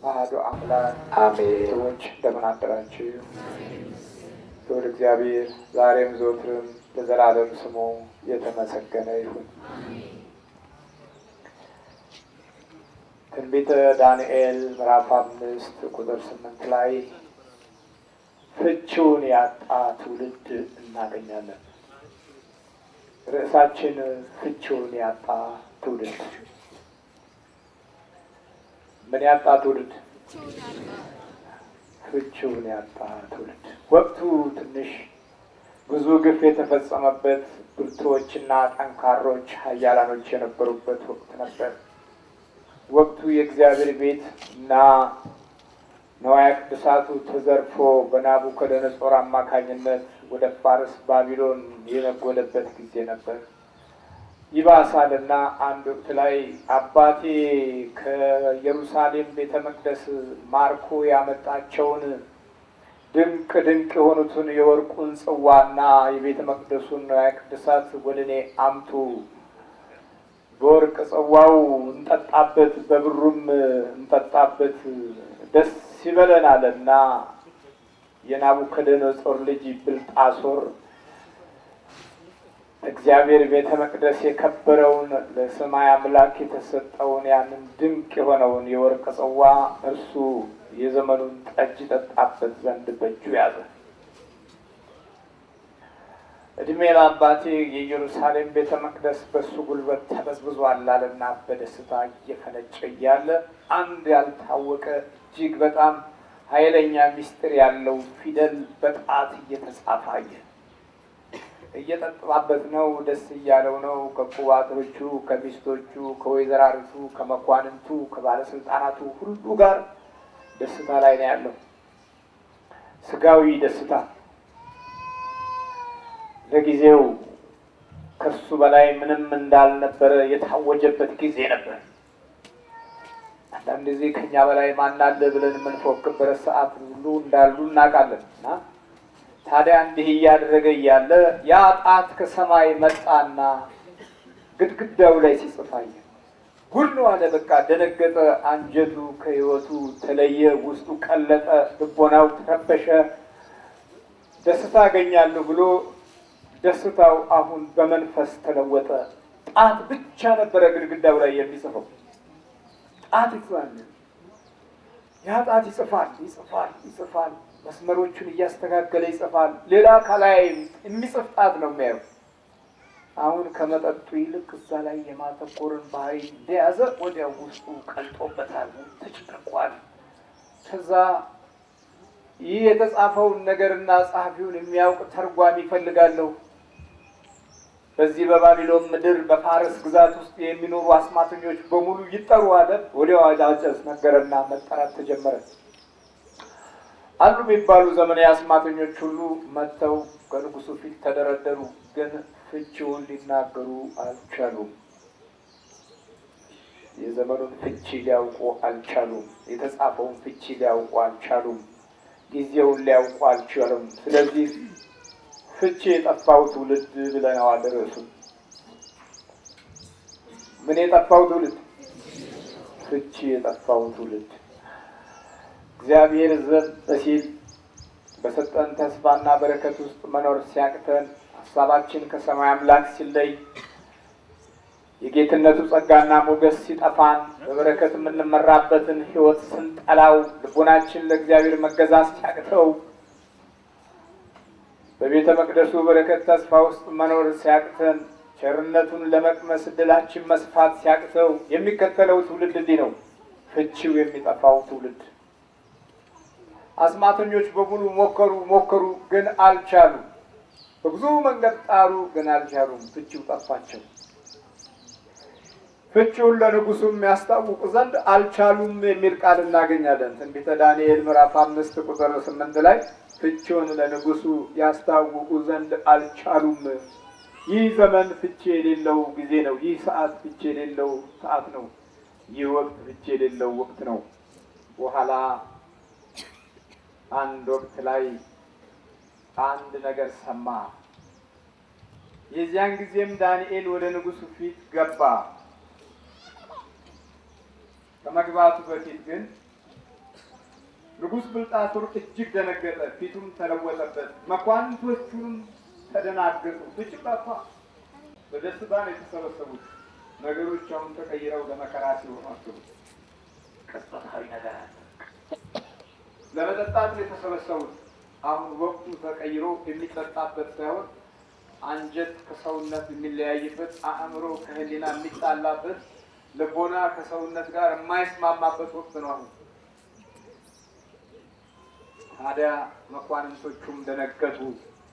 አሐዱ አምላክ አሜን። ሰዎች እንደምን አደራችሁ? ክብር እግዚአብሔር ዛሬም ዘወትርም ለዘላለም ስሙ የተመሰገነ ይሁን። ትንቢተ ዳንኤል ምዕራፍ 5 ቁጥር 8 ላይ ፍቺውን ያጣ ትውልድ እናገኛለን። ርዕሳችን ፍቺውን ያጣ ትውልድ። ምን ያጣ ትውልድ? ፍቺውን ያጣ ትውልድ። ወቅቱ ትንሽ ብዙ ግፍ የተፈጸመበት ብርቱዎችና ጠንካሮች ኃያላኖች የነበሩበት ወቅት ነበር። ወቅቱ የእግዚአብሔር ቤት እና ንዋየ ቅድሳቱ ተዘርፎ በናቡከደነጾር አማካኝነት ወደ ፋርስ ባቢሎን የነጎደበት ጊዜ ነበር። ይባሳልና አንድ ወቅት ላይ አባቴ ከኢየሩሳሌም ቤተ መቅደስ ማርኮ ያመጣቸውን ድንቅ ድንቅ የሆኑትን የወርቁን ጽዋና የቤተ መቅደሱን ንዋየ ቅድሳት ወደ እኔ አምጡ፣ በወርቅ ጽዋው እንጠጣበት፣ በብሩም እንጠጣበት፣ ደስ ይበለናልና የናቡከደነጾር ልጅ ብልጣሶር እግዚአብሔር ቤተ መቅደስ የከበረውን ለሰማይ አምላክ የተሰጠውን ያንን ድንቅ የሆነውን የወርቅ ጽዋ እርሱ የዘመኑን ጠጅ ጠጣበት ዘንድ በእጁ ያዘ። እድሜ ለአባቴ የኢየሩሳሌም ቤተ መቅደስ በሱ ጉልበት ተበዝብዟል አለና በደስታ እየፈነጨ እያለ አንድ ያልታወቀ እጅግ በጣም ኃይለኛ ምስጢር ያለው ፊደል በጣት እየተጻፈ አየ። እየጠጣበት ነው፣ ደስ እያለው ነው። ከቁባቶቹ፣ ከሚስቶቹ፣ ከወይዘራሪቱ፣ ከመኳንንቱ፣ ከባለስልጣናቱ ሁሉ ጋር ደስታ ላይ ነው ያለው። ስጋዊ ደስታ። ለጊዜው ከሱ በላይ ምንም እንዳልነበረ የታወጀበት ጊዜ ነበር። አንዳንድ ጊዜ ከኛ በላይ ማን አለ ብለን የምንፎክርበት ሰዓት ሁሉ እንዳሉ እናውቃለን። እና ታዲያ እንዲህ እያደረገ እያለ ያ ጣት ከሰማይ መጣና ግድግዳው ላይ ሲጽፍ አየ። ጉድ ነው አለ። በቃ ደነገጠ። አንጀቱ ከህይወቱ ተለየ። ውስጡ ቀለጠ። ልቦናው ተረበሸ። ደስታ አገኛለሁ ብሎ ደስታው አሁን በመንፈስ ተለወጠ። ጣት ብቻ ነበረ ግድግዳው ላይ የሚጽፈው። ጣት ይጽፋል። ያ ጣት ይጽፋል ይጽፋል ይጽፋል። መስመሮቹን እያስተካከለ ይጽፋል። ሌላ ከላይ የሚጽፍ ጣት ነው የሚያየው። አሁን ከመጠጡ ይልቅ እዛ ላይ የማተኮርን ባህሪ እንደያዘ ወዲያው ውስጡ ቀልጦበታል፣ ተጨንቋል። ከዛ ይህ የተጻፈውን ነገርና ጸሐፊውን የሚያውቅ ተርጓሚ ይፈልጋለሁ። በዚህ በባቢሎን ምድር በፋርስ ግዛት ውስጥ የሚኖሩ አስማተኞች በሙሉ ይጠሩ አለ። ወዲያው አጫጭስ ነገርና መጠራት ተጀመረ። አሉ የሚባሉ ዘመናዊ አስማተኞች ሁሉ መጥተው ከንጉሱ ፊት ተደረደሩ። ግን ፍቺውን ሊናገሩ አልቻሉም። የዘመኑን ፍቺ ሊያውቁ አልቻሉም። የተጻፈውን ፍቺ ሊያውቁ አልቻሉም። ጊዜውን ሊያውቁ አልቻሉም። ስለዚህ ፍቺ የጠፋው ትውልድ ብለነዋል ርዕሱን። ምን የጠፋው ትውልድ? ፍቺ የጠፋው ትውልድ። እግዚአብሔር ዘብ ሲል በሰጠን ተስፋና በረከት ውስጥ መኖር ሲያቅተን፣ ሀሳባችን ከሰማይ አምላክ ሲለይ፣ የጌትነቱ ጸጋና ሞገስ ሲጠፋን፣ በበረከት የምንመራበትን ሕይወት ስንጠላው፣ ልቦናችን ለእግዚአብሔር መገዛት ሲያቅተው፣ በቤተ መቅደሱ በረከት ተስፋ ውስጥ መኖር ሲያቅተን፣ ቸርነቱን ለመቅመስ ዕድላችን መስፋት ሲያቅተው የሚከተለው ትውልድ እንዲህ ነው። ፍቺው የሚጠፋው ትውልድ። አስማተኞች በሙሉ ሞከሩ ግን አልቻሉም። በብዙ መንገድ ጣሩ ግን አልቻሉም። ፍቺው ጠፋቸው። ፍቺውን ለንጉሱ የሚያስታውቁ ዘንድ አልቻሉም የሚል ቃል እናገኛለን። ትንቢተ ዳንኤል ምዕራፍ 5 ቁጥር 8 ላይ ፍቺውን ለንጉሱ ያስታውቁ ዘንድ አልቻሉም። ይህ ዘመን ፍቺ የሌለው ጊዜ ነው። ይህ ሰዓት ፍቺ የሌለው ሰዓት ነው። ይህ ወቅት ፍቺ የሌለው ወቅት ነው። በኋላ አንድ ወቅት ላይ አንድ ነገር ሰማ። የዚያን ጊዜም ዳንኤል ወደ ንጉሱ ፊት ገባ። ከመግባቱ በፊት ግን ንጉሥ ብልጣሶር እጅግ ደነገጠ፣ ፊቱም ተለወጠበት፣ መኳንንቶቹም ተደናገጡ። እጅግ ጠፋ። በደስታ ነው የተሰበሰቡት። ነገሮች አሁን ተቀይረው ለመከራ ሲሆኑ አስቡ። ቅጽበታዊ ነገር አለ። ለመጠጣት ነው የተሰበሰቡት። አሁን ወቅቱ ተቀይሮ የሚጠጣበት ሳይሆን አንጀት ከሰውነት የሚለያይበት፣ አእምሮ ከህሊና የሚጣላበት፣ ልቦና ከሰውነት ጋር የማይስማማበት ወቅት ነው አሁን። ታዲያ መኳንንቶቹም ደነገጡ።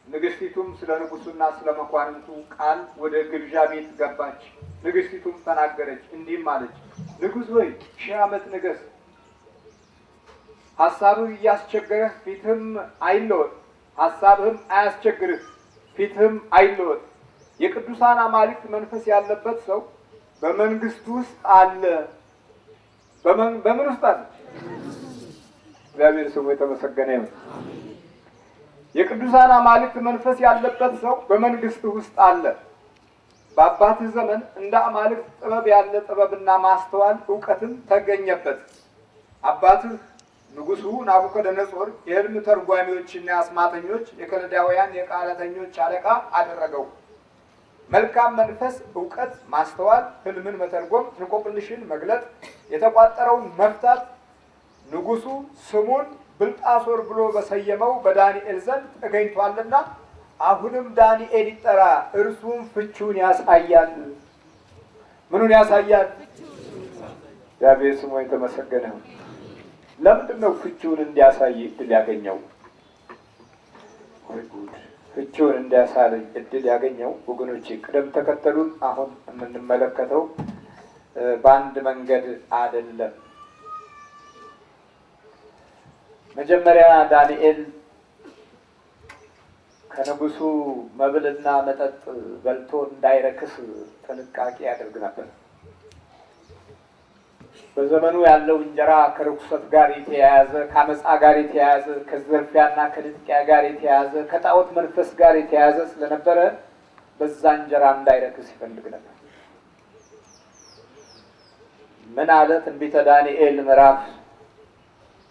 ንግስቲቱም ስለ ንጉሱና ስለ መኳንንቱ ቃል ወደ ግብዣ ቤት ገባች። ንግስቲቱም ተናገረች፣ እንዲህም አለች፣ ንጉሥ ሆይ 1000 ዓመት ንገስ። ሀሳብህ እያስቸገረህ ፊትህም አይለወጥ። ሀሳብህም አያስቸግርህ ፊትህም አይለወጥ። የቅዱሳን አማልክት መንፈስ ያለበት ሰው በመንግስቱ ውስጥ አለ። በምን ውስጥ አለ? እግዚአብሔር ስሙ የተመሰገነ ይሁን። የቅዱሳን አማልክት መንፈስ ያለበት ሰው በመንግስቱ ውስጥ አለ። በአባትህ ዘመን እንደ አማልክት ጥበብ ያለ ጥበብና ማስተዋል እውቀትም ተገኘበት። አባትህ ንጉሱ ናቡከደነጾር የህልም ተርጓሚዎችና አስማተኞች የከለዳውያን የቃላተኞች አለቃ አደረገው። መልካም መንፈስ፣ እውቀት፣ ማስተዋል፣ ህልምን መተርጎም፣ እንቆቅልሽን መግለጥ፣ የተቋጠረውን መፍታት ንጉሱ ስሙን ብልጣሶር ብሎ በሰየመው በዳንኤል ዘንድ ተገኝቷልና አሁንም ዳንኤል ይጠራ፣ እርሱም ፍቹን ያሳያል። ምኑን ያሳያል? እግዚአብሔር ስሙ የተመሰገነ ነው። ለምንድን ነው ፍቹን እንዲያሳይ እድል ያገኘው? ወይ ጉድ! ፍቹን እንዲያሳይ እድል ያገኘው ወገኖቼ፣ ቅደም ተከተሉን አሁን የምንመለከተው በአንድ መንገድ አይደለም። መጀመሪያ ዳንኤል ከንጉሱ መብልና መጠጥ በልቶ እንዳይረክስ ጥንቃቄ ያደርግ ነበር። በዘመኑ ያለው እንጀራ ከርኩሰት ጋር የተያያዘ፣ ከአመፃ ጋር የተያያዘ፣ ከዝርፊያና ከንጥቂያ ጋር የተያያዘ፣ ከጣዖት መንፈስ ጋር የተያያዘ ስለነበረ በዛ እንጀራ እንዳይረክስ ይፈልግ ነበር። ምን አለ? ትንቢተ ዳንኤል ምዕራፍ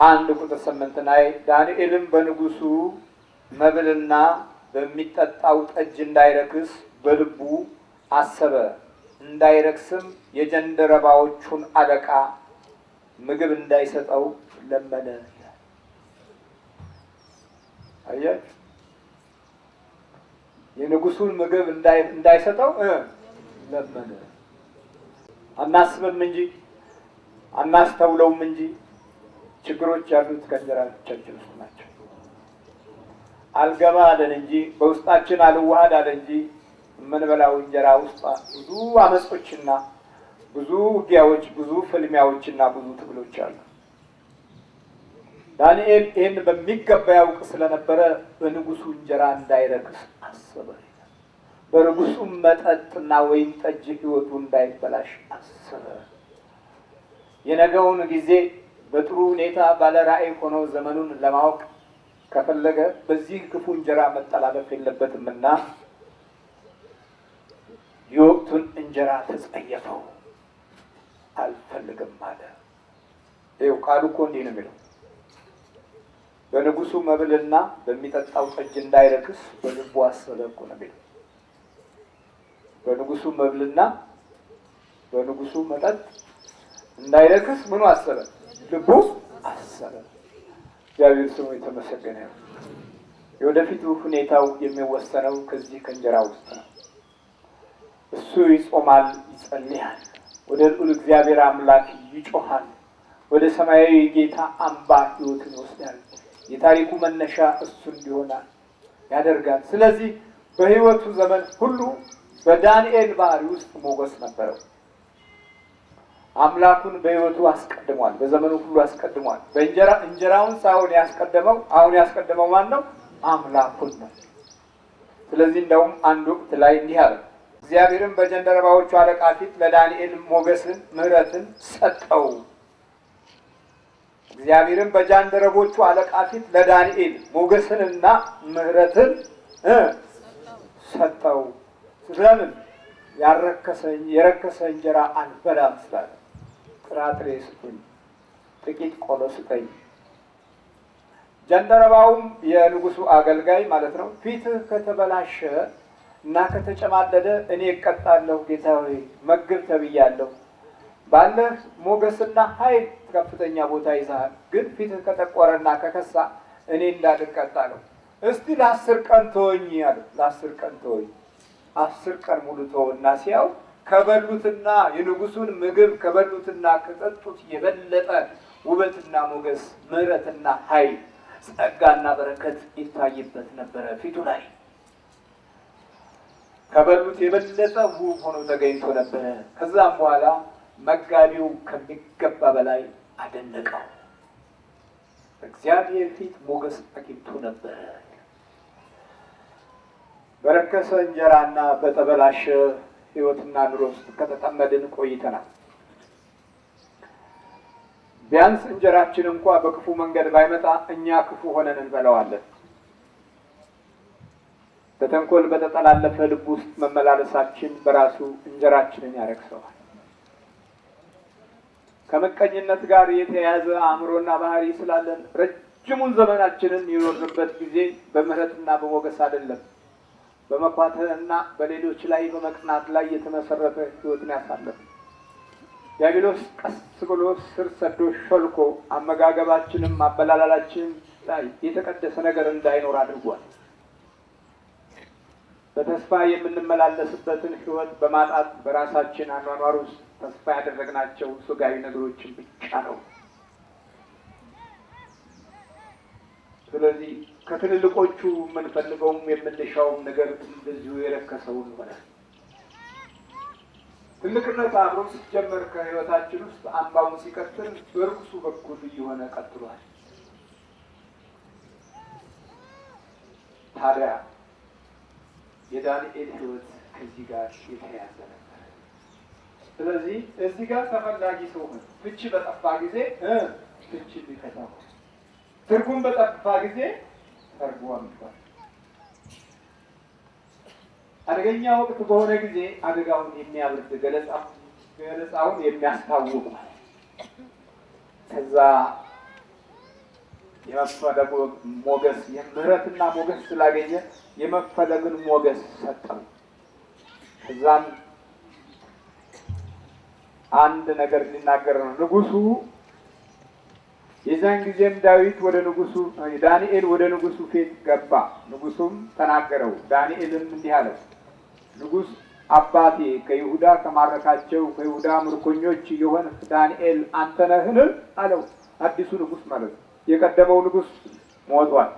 1:8 ላይ ዳንኤልም በንጉሱ መብልና በሚጠጣው ጠጅ እንዳይረክስ በልቡ አሰበ፣ እንዳይረክስም የጀንደረባዎቹን አለቃ ምግብ እንዳይሰጠው ለመነ። አያችሁ፣ የንጉሱን ምግብ እንዳይሰጠው ለመነ። አናስብም እንጂ አናስተውለውም እንጂ ችግሮች ያሉት ከእንጀራችን ውስጥ ናቸው። አልገባ አለን እንጂ በውስጣችን አልዋሃድ አለ እንጂ የምንበላው እንጀራ ውስጥ ብዙ አመጾችና ብዙ ውጊያዎች፣ ብዙ ፍልሚያዎችና ብዙ ትግሎች አሉ። ዳንኤል ይህን በሚገባ ያውቅ ስለነበረ በንጉሱ እንጀራ እንዳይረክስ አሰበ። በንጉሱ መጠጥና ወይን ጠጅ ሕይወቱ እንዳይበላሽ አሰበ። የነገውን ጊዜ በጥሩ ሁኔታ ባለ ራዕይ ሆኖ ዘመኑን ለማወቅ ከፈለገ በዚህ ክፉ እንጀራ መጠላለፍ የለበትምና የወቅቱን እንጀራ ተጸየፈው፣ አልፈልግም አለ። ይኸው ቃሉ እኮ እንዲህ ነው የሚለው፣ በንጉሱ መብልና በሚጠጣው ጠጅ እንዳይረክስ በልቡ አሰበ እኮ ነው የሚለው። በንጉሱ መብልና በንጉሱ መጠጥ እንዳይረክስ ምኑ አሰበ? ልቡ አሰበ። እግዚአብሔር ስሙ የተመሰገነ ነው። የወደፊቱ ሁኔታው የሚወሰነው ከዚህ ከእንጀራ ውስጥ ነው። እሱ ይጾማል፣ ይጸልያል፣ ወደ ልዑል እግዚአብሔር አምላክ ይጮሃል፣ ወደ ሰማያዊ ጌታ አምባ ሕይወትን ይወስዳል። የታሪኩ መነሻ እሱ እንዲሆናል ያደርጋል። ስለዚህ በሕይወቱ ዘመን ሁሉ በዳንኤል ባህሪ ውስጥ ሞገስ ነበረው። አምላኩን በሕይወቱ አስቀድሟል። በዘመኑ ሁሉ አስቀድሟል። እንጀራውን ሳይሆን ያስቀደመው፣ አሁን ያስቀደመው ማን ነው? አምላኩን ነው። ስለዚህ እንደውም አንድ ወቅት ላይ እንዲህ አለ፣ እግዚአብሔርም በጀንደረባዎቹ አለቃ ፊት ለዳንኤል ሞገስን ምሕረትን ሰጠው። እግዚአብሔርም በጃንደረቦቹ አለቃ ፊት ለዳንኤል ሞገስንና ምሕረትን ሰጠው። ስለምን? የረከሰ እንጀራ አልበላም ስላለ፣ ጥራጥሬ ስጡኝ፣ ጥቂት ቆሎ ስጠኝ፣ ጀንደረባውም የንጉሱ አገልጋይ ማለት ነው ፊትህ ከተበላሸ እና ከተጨማደደ እኔ እቀጣለሁ ጌታ ሆይ መግብ ተብያለሁ። ባለህ ሞገስና ኃይል ከፍተኛ ቦታ ይዘሃል። ግን ፊትህ ከጠቆረና ከከሳ እኔ እንዳልቀጣ ነው። እስቲ ለ10 ቀን ተወኝ አለ። ለ10 ቀን ተወኝ። 10 ቀን ሙሉ ተወና ሲያው ከበሉትና የንጉሱን ምግብ ከበሉትና ከጠጡት የበለጠ ውበትና ሞገስ፣ ምሕረትና ኃይል፣ ጸጋና በረከት ይታይበት ነበረ ፊቱ ላይ። ከበሉት የበለጠ ውብ ሆኖ ተገኝቶ ነበረ። ከዛም በኋላ መጋቢው ከሚገባ በላይ አደነቀው። እግዚአብሔር ፊት ሞገስ አግኝቶ ነበረ። በረከሰ እንጀራና በተበላሸ ሕይወትና ኑሮ ውስጥ ከተጠመድን ቆይተናል። ቢያንስ እንጀራችን እንኳ በክፉ መንገድ ባይመጣ እኛ ክፉ ሆነን እንበላዋለን። በተንኮል በተጠላለፈ ልብ ውስጥ መመላለሳችን በራሱ እንጀራችንን ያረክሰዋል። ከምቀኝነት ጋር የተያያዘ አእምሮና ባህሪ ስላለን ረጅሙን ዘመናችንን የኖርንበት ጊዜ በምህረትና በሞገስ አይደለም፣ በመኳተልና በሌሎች ላይ በመቅናት ላይ የተመሰረተ ሕይወትን ያሳለፍ። ዲያብሎስ ቀስ ብሎ ስር ሰዶ ሾልኮ አመጋገባችንም አበላላላችንም ላይ የተቀደሰ ነገር እንዳይኖር አድርጓል። በተስፋ የምንመላለስበትን ሕይወት በማጣት በራሳችን አኗኗር ውስጥ ተስፋ ያደረግናቸው ሥጋዊ ነገሮችን ብቻ ነው። ስለዚህ ከትልልቆቹ የምንፈልገውም የምንሻውም ነገር እንደዚሁ የረከሰውን ሆነ። ትልቅነት አብሮ ሲጀመር ከሕይወታችን ውስጥ አምባውን ሲቀጥል በርኩሱ በኩል እየሆነ ቀጥሏል። ታዲያ የዳንኤል ሕይወት ከዚህ ጋር የተያያዘ ነበር። ስለዚህ እዚህ ጋር ተፈላጊ ሰው ሆነ። ፍቺ በጠፋ ጊዜ ፍቺ ሊፈታው፣ ትርጉም በጠፋ ጊዜ ተርጓም ይባል። አደገኛ ወቅት በሆነ ጊዜ አደጋውን የሚያብርድ ገለጻውን የሚያስታውቅ ከዛ የመፈለግ ሞገስ የምህረትና ሞገስ ስላገኘ የመፈለግን ሞገስ ሰጠው። ከዛም አንድ ነገር ሊናገር ነው ንጉሱ። የዛን ጊዜም ዳዊት ወደ ንጉሱ ዳንኤል ወደ ንጉሱ ፊት ገባ። ንጉሱም ተናገረው። ዳንኤልም እንዲህ አለው፣ ንጉስ አባቴ ከይሁዳ ከማረካቸው ከይሁዳ ምርኮኞች የሆንህ ዳንኤል አንተ ነህን? አለው። አዲሱ ንጉስ ማለት ነው። የቀደመው ንጉስ ሞቷል።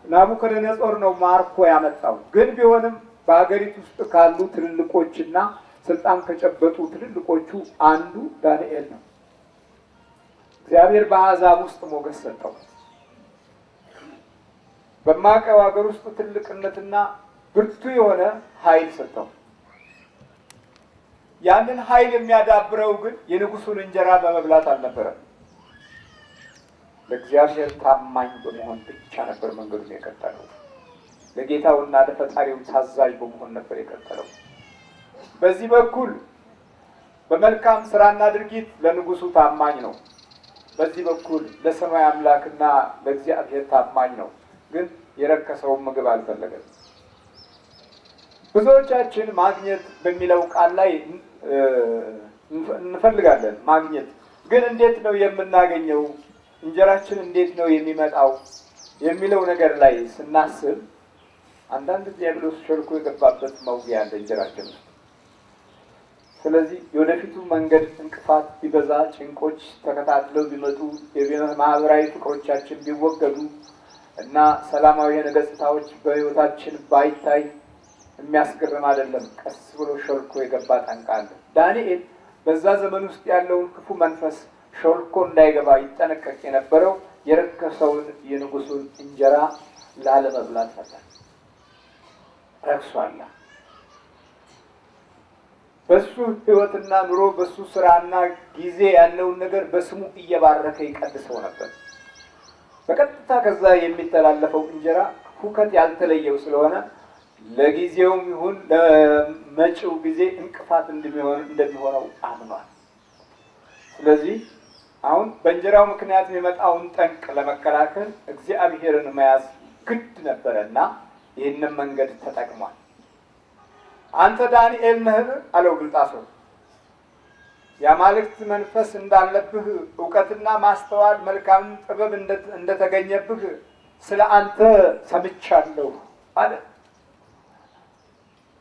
ናቡከደነጾር ነው ማርኮ ያመጣው። ግን ቢሆንም በሀገሪቱ ውስጥ ካሉ ትልልቆችና ስልጣን ከጨበጡ ትልልቆቹ አንዱ ዳንኤል ነው። እግዚአብሔር በአሕዛብ ውስጥ ሞገስ ሰጠው። በማዕቀብ ሀገር ውስጥ ትልቅነትና ብርቱ የሆነ ኃይል ሰጠው። ያንን ኃይል የሚያዳብረው ግን የንጉሱን እንጀራ በመብላት አልነበረም። ለእግዚአብሔር ታማኝ በመሆን ብቻ ነበር መንገዱን የቀጠለው። ለጌታውና ለፈጣሪው ታዛዥ በመሆን ነበር የቀጠለው። በዚህ በኩል በመልካም ስራና ድርጊት ለንጉሱ ታማኝ ነው። በዚህ በኩል ለሰማይ አምላክና ለእግዚአብሔር ታማኝ ነው። ግን የረከሰውን ምግብ አልፈለገም። ብዙዎቻችን ማግኘት በሚለው ቃል ላይ እንፈልጋለን። ማግኘት ግን እንዴት ነው የምናገኘው? እንጀራችን እንዴት ነው የሚመጣው የሚለው ነገር ላይ ስናስብ አንዳንድ ዲያብሎስ ሾልኮ የገባበት መውጊያ ያለ እንጀራችን ነው። ስለዚህ የወደፊቱ መንገድ እንቅፋት ቢበዛ፣ ጭንቆች ተከታትለው ቢመጡ፣ የማህበራዊ ፍቅሮቻችን ቢወገዱ እና ሰላማዊ ገጽታዎች በሕይወታችን ባይታይ የሚያስገርም አይደለም። ቀስ ብሎ ሾልኮ የገባ ጠንቅ አለ። ዳንኤል በዛ ዘመን ውስጥ ያለውን ክፉ መንፈስ ሾልኮ እንዳይገባ ይጠነቀቅ የነበረው የረከሰውን የንጉሱን እንጀራ ላለመብላት ነበር። ረክሷል። በሱ ሕይወትና ኑሮ በሱ ስራና ጊዜ ያለውን ነገር በስሙ እየባረከ ይቀድሰው ነበር። በቀጥታ ከዛ የሚተላለፈው እንጀራ ሁከት ያልተለየው ስለሆነ ለጊዜውም ይሁን ለመጪው ጊዜ እንቅፋት እንደሚሆነው አምኗል። ስለዚህ አሁን በእንጀራው ምክንያት የሚመጣውን ጠንቅ ለመከላከል እግዚአብሔርን መያዝ ግድ ነበረና ይህንን መንገድ ተጠቅሟል። አንተ ዳንኤል ነህ አለው ብልጣሶር። የአማልክት መንፈስ እንዳለብህ እውቀትና ማስተዋል መልካም ጥበብ እንደተገኘብህ ስለ አንተ ሰምቻለሁ አለ።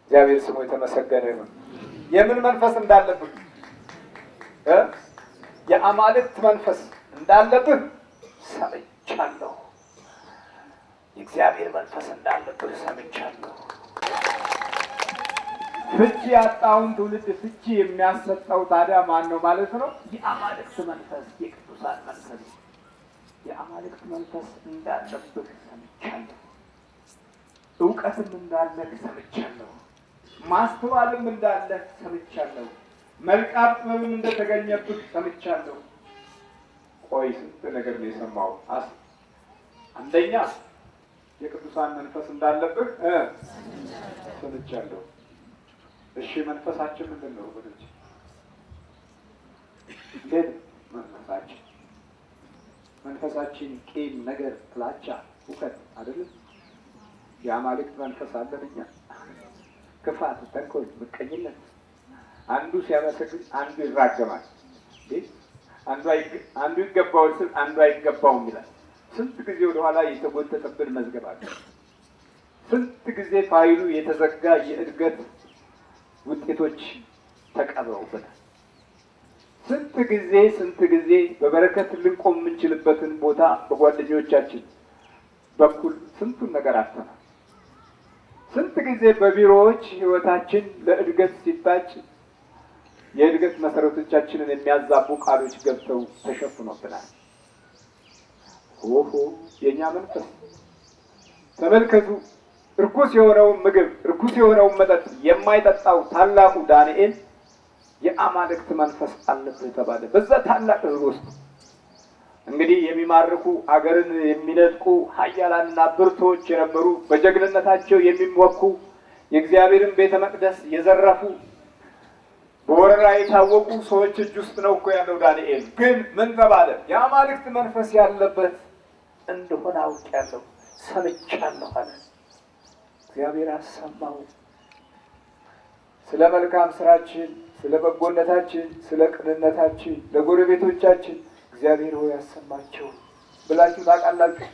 እግዚአብሔር ስሙ የተመሰገነ ይሁን። የምን መንፈስ እንዳለብህ? የአማልክት መንፈስ እንዳለብህ ሰምቻለሁ። የእግዚአብሔር መንፈስ እንዳለብህ ሰምቻለሁ። ፍቺ ያጣውን ትውልድ ፍቺ የሚያሰጠው ታዲያ ማን ነው ማለት ነው? የአማልክት መንፈስ፣ የቅዱሳን መንፈስ። የአማልክት መንፈስ እንዳለብህ ሰምቻለሁ። እውቀትም እንዳለህ ሰምቻለሁ። ማስተዋልም እንዳለህ ሰምቻለሁ። መልካም ጥበብም እንደተገኘብህ ሰምቻለሁ። ቆይ ስንት ነገር ነው የሰማው። አንደኛ የቅዱሳን መንፈስ እንዳለብህ ሰምቻለሁ። እሺ መንፈሳችን ምንድን ነው? ወደዚህ እንዴት መንፈሳችን ቂም፣ ነገር፣ ጥላቻ፣ ሁከት አይደለም። የአማልክት መንፈስ አለን እኛ። ክፋት፣ ተንኮል፣ ምቀኝነት። አንዱ ሲያመሰግን አንዱ ይራገማል። አንዱ ይገባዋል ስል አንዱ አይገባውም ይላል። ስንት ጊዜ ወደኋላ የተጎተተብን መዝገብ አለ። ስንት ጊዜ ፋይሉ የተዘጋ የእድገት ውጤቶች ተቀብረውበታል። ስንት ጊዜ በበረከት ልንቆም የምንችልበትን ቦታ በጓደኞቻችን በኩል ስንቱን ነገር አጥተናል። ስንት ጊዜ በቢሮዎች ህይወታችን ለእድገት ሲታጭ የእድገት መሰረቶቻችንን የሚያዛቡ ቃሎች ገብተው ተሸፍኖብናል። ኦሆ የኛ መንፈስ ተመልከቱ። እርኩስ የሆነውን ምግብ፣ እርኩስ የሆነውን መጠጥ የማይጠጣው ታላቁ ዳንኤል የአማልክት መንፈስ አለበት ተባለ። በዛ ታላቅ ህዝብ ውስጥ እንግዲህ የሚማርኩ አገርን የሚነጥቁ ኃያላንና ብርቶች የነበሩ በጀግንነታቸው የሚሞኩ የእግዚአብሔርን ቤተ መቅደስ የዘረፉ በወረራ የታወቁ ሰዎች እጅ ውስጥ ነው እኮ ያለው ዳንኤል። ግን ምን ተባለ? የአማልክት መንፈስ ያለበት እንደሆነ አውቄያለሁ፣ ሰምቻለሁ አለ። እግዚአብሔር አሰማው። ስለ መልካም ስራችን፣ ስለ በጎነታችን፣ ስለ ቅንነታችን ለጎረቤቶቻችን እግዚአብሔር ሆይ ያሰማቸው ብላችሁ ታውቃላችሁ?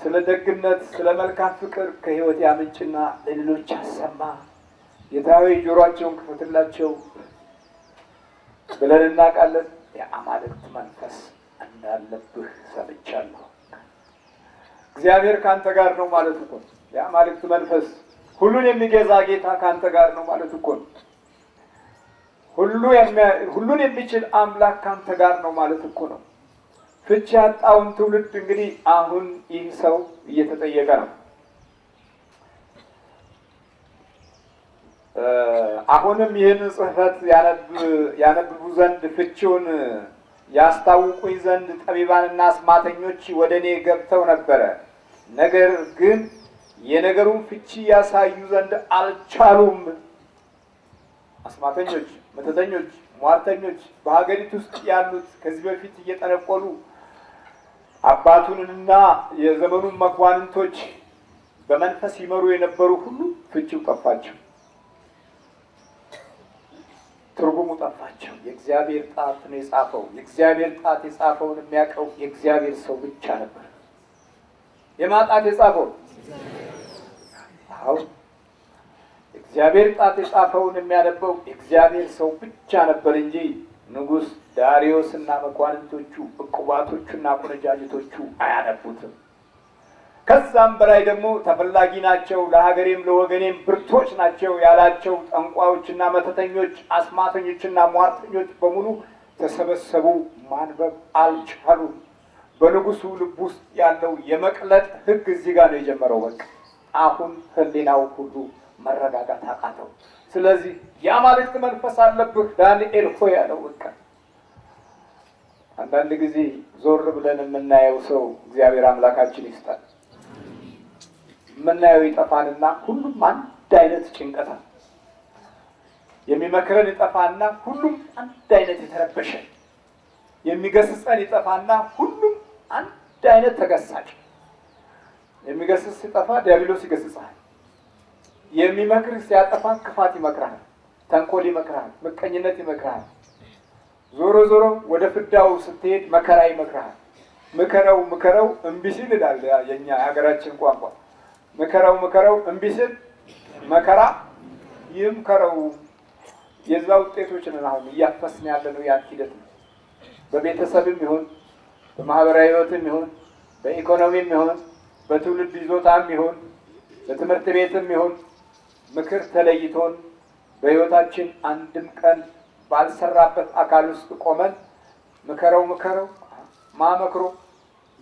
ስለ ደግነት፣ ስለ መልካም ፍቅር ከህይወት ያምንጭና ለሌሎች አሰማ። ጌታዊ ጆሮአቸውን ክፈትላቸው ብለን እናውቃለን። የአማልክት መንፈስ እንዳለብህ ሰምቻለሁ። እግዚአብሔር ካንተ ጋር ነው ማለት እኮ ነው። የአማልክት መንፈስ ሁሉን የሚገዛ ጌታ ካንተ ጋር ነው ማለት እኮ ነው። ሁሉን የሚችል አምላክ ካንተ ጋር ነው ማለት እኮ ነው። ፍቺ ያጣውን ትውልድ እንግዲህ አሁን ይህ ሰው እየተጠየቀ ነው። አሁንም ይህን ጽሕፈት ያነብቡ ዘንድ ፍቺውን ያስታውቁኝ ዘንድ ጠቢባንና አስማተኞች ወደ እኔ ገብተው ነበረ። ነገር ግን የነገሩን ፍቺ ያሳዩ ዘንድ አልቻሉም። አስማተኞች፣ መተተኞች፣ ሟርተኞች በሀገሪቱ ውስጥ ያሉት ከዚህ በፊት እየጠነቆሉ አባቱንና የዘመኑን መኳንንቶች በመንፈስ ይመሩ የነበሩ ሁሉ ፍቺው ጠፋቸው፣ ትርጉሙ ጠፋቸው። የእግዚአብሔር ጣት ነው የጻፈው። የእግዚአብሔር ጣት የጻፈውን የሚያውቀው የእግዚአብሔር ሰው ብቻ ነበር። የማጣት የጻፈው አሁን እግዚአብሔር ጣት የጻፈውን የሚያነበው የእግዚአብሔር ሰው ብቻ ነበር እንጂ ንጉሥ ዳሪዮስ እና መኳንንቶቹ ዕቁባቶቹና ቆነጃጅቶቹ አያነቡትም። ከዛም በላይ ደግሞ ተፈላጊ ናቸው፣ ለሀገሬም ለወገኔም ብርቶች ናቸው ያላቸው ጠንቋዮችና መተተኞች፣ አስማተኞችና ሟርተኞች በሙሉ ተሰበሰቡ። ማንበብ አልቻሉም። በንጉሱ ልብ ውስጥ ያለው የመቅለጥ ሕግ እዚህ ጋር ነው የጀመረው። በቃ አሁን ሕሊናው ሁሉ መረጋጋት አቃተው። ስለዚህ የአማልክት መንፈስ አለብህ ዳንኤል ሆይ ያለው። በቃ አንዳንድ ጊዜ ዞር ብለን የምናየው ሰው እግዚአብሔር አምላካችን ይስጣል። የምናየው ይጠፋንና ሁሉም አንድ አይነት ጭንቀት። የሚመክረን ይጠፋና ሁሉም አንድ አይነት የተረበሸ፣ የሚገስጸን ይጠፋና ሁሉም አንድ አይነት ተገሳጭ። የሚገስጽ ሲጠፋ ዲያብሎስ ይገስጻል። የሚመክር ሲያጠፋ ክፋት ይመክራል፣ ተንኮል ይመክራል፣ ምቀኝነት ይመክራል። ዞሮ ዞሮ ወደ ፍዳው ስትሄድ መከራ ይመክራል። ምከረው እምቢ ሲል ይላል የኛ የሀገራችን ቋንቋ። ምከረው እምቢ ሲል መከራ ይምከረው። የዛ ውጤቶች ነን አሁን እያፈስን ያለነው ያን ሂደት ነው። በቤተሰብም ይሁን በማህበራዊ ህይወትም ይሁን በኢኮኖሚም ይሁን በትውልድ ይዞታም ይሁን በትምህርት ቤትም ይሁን ምክር ተለይቶን በህይወታችን አንድም ቀን ባልሰራበት አካል ውስጥ ቆመን ምከረው ማመክሮ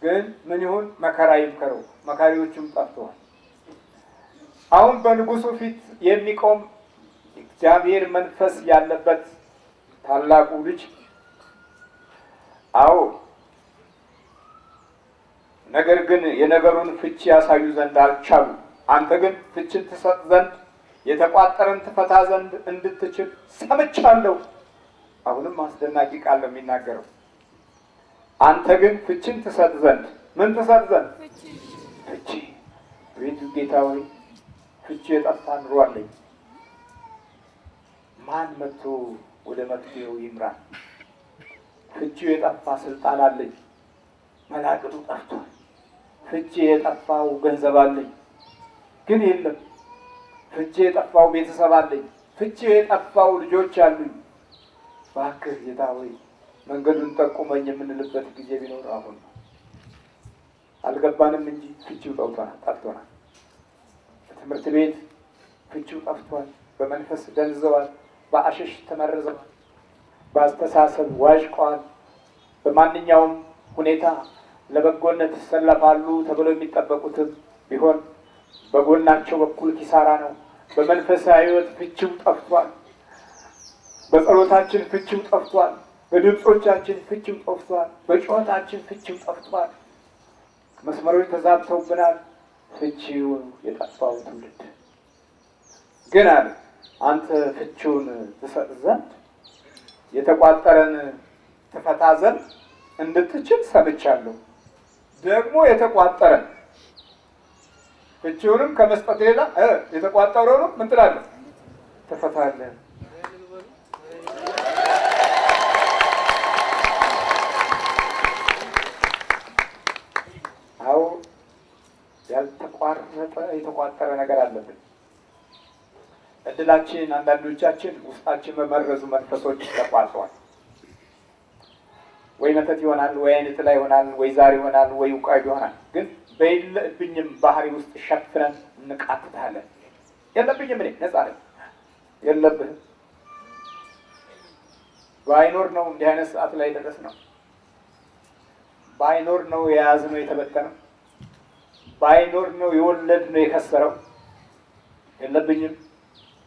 ግን ምን ይሁን መከራ ይምከረው። መካሪዎቹም ጠፍተዋል። አሁን በንጉሱ ፊት የሚቆም እግዚአብሔር መንፈስ ያለበት ታላቁ ልጅ አዎ፣ ነገር ግን የነገሩን ፍቺ ያሳዩ ዘንድ አልቻሉ። አንተ ግን ፍችን ትሰጥ ዘንድ የተቋጠረን ትፈታ ዘንድ እንድትችል ሰምቻለሁ። አሁንም አስደናቂ ቃል ነው የሚናገረው። አንተ ግን ፍችን ትሰጥ ዘንድ ምን ትሰጥ ዘንድ? ፍቺ። ቤቱ ጌታ ሆይ ፍቺ የጠፋ ኑሮ አለኝ። ማን መጥቶ ወደ መፍትሄው ይምራል? ፍቺው የጠፋ ስልጣን አለኝ፣ መላቅጡ ጠፍቷል። ፍቺ የጠፋው ገንዘብ አለኝ ግን የለም። ፍቺ የጠፋው ቤተሰብ አለኝ፣ ፍቺ የጠፋው ልጆች አሉኝ። እባክህ ጌታ ሆይ መንገዱን ጠቁመኝ የምንልበት ጊዜ ቢኖር አሁን ነው። አልገባንም እንጂ ፍቺው ጠፍቶናል። በትምህርት ቤት ፍቺው ጠፍቷል። በመንፈስ ደንዘዋል፣ በአሸሽ ተመርዘዋል፣ በአስተሳሰብ ዋዥቀዋል። በማንኛውም ሁኔታ ለበጎነት ይሰለፋሉ ተብሎ የሚጠበቁትም ቢሆን በጎናቸው በኩል ኪሳራ ነው። በመንፈሳዊ ሕይወት ፍቺው ጠፍቷል። በጸሎታችን ፍቺው ጠፍቷል። በድምጾቻችን ፍቺው ጠፍቷል። በጩኸታችን ፍቺው ጠፍቷል። መስመሮች ተዛብተውብናል። ፍቺው የጠፋው ትውልድ ግን አለ አንተ ፍቺውን ትሰጥ ዘንድ የተቋጠረን ትፈታ ዘንድ እንድትችል ሰምቻለሁ። ደግሞ የተቋጠረን ፍቺውንም ከመስጠት ሌላ የተቋጠረውንም ምን ትላለህ? ትፈታለህ። አዎ የተቋጠረ ነገር አለብን። እድላችን አንዳንዶቻችን ውስጣችን በመረዙ መንፈሶች ተቋርጧል። ወይ መተት ይሆናል፣ ወይ አይነት ላይ ይሆናል፣ ወይ ዛር ይሆናል፣ ወይ ውቃይ ይሆናል። ግን በየለብኝም ባህሪ ውስጥ ሸፍነን እንቃትታለን። የለብኝም እኔ ነፃ ነኝ። የለብህም። ባይኖር ነው እንዲህ አይነት ሰዓት ላይ ደረስነው። ባይኖር ነው የያዝነው የተበተነው። ባይኖር ነው የወለድነው የከሰረው። የለብኝም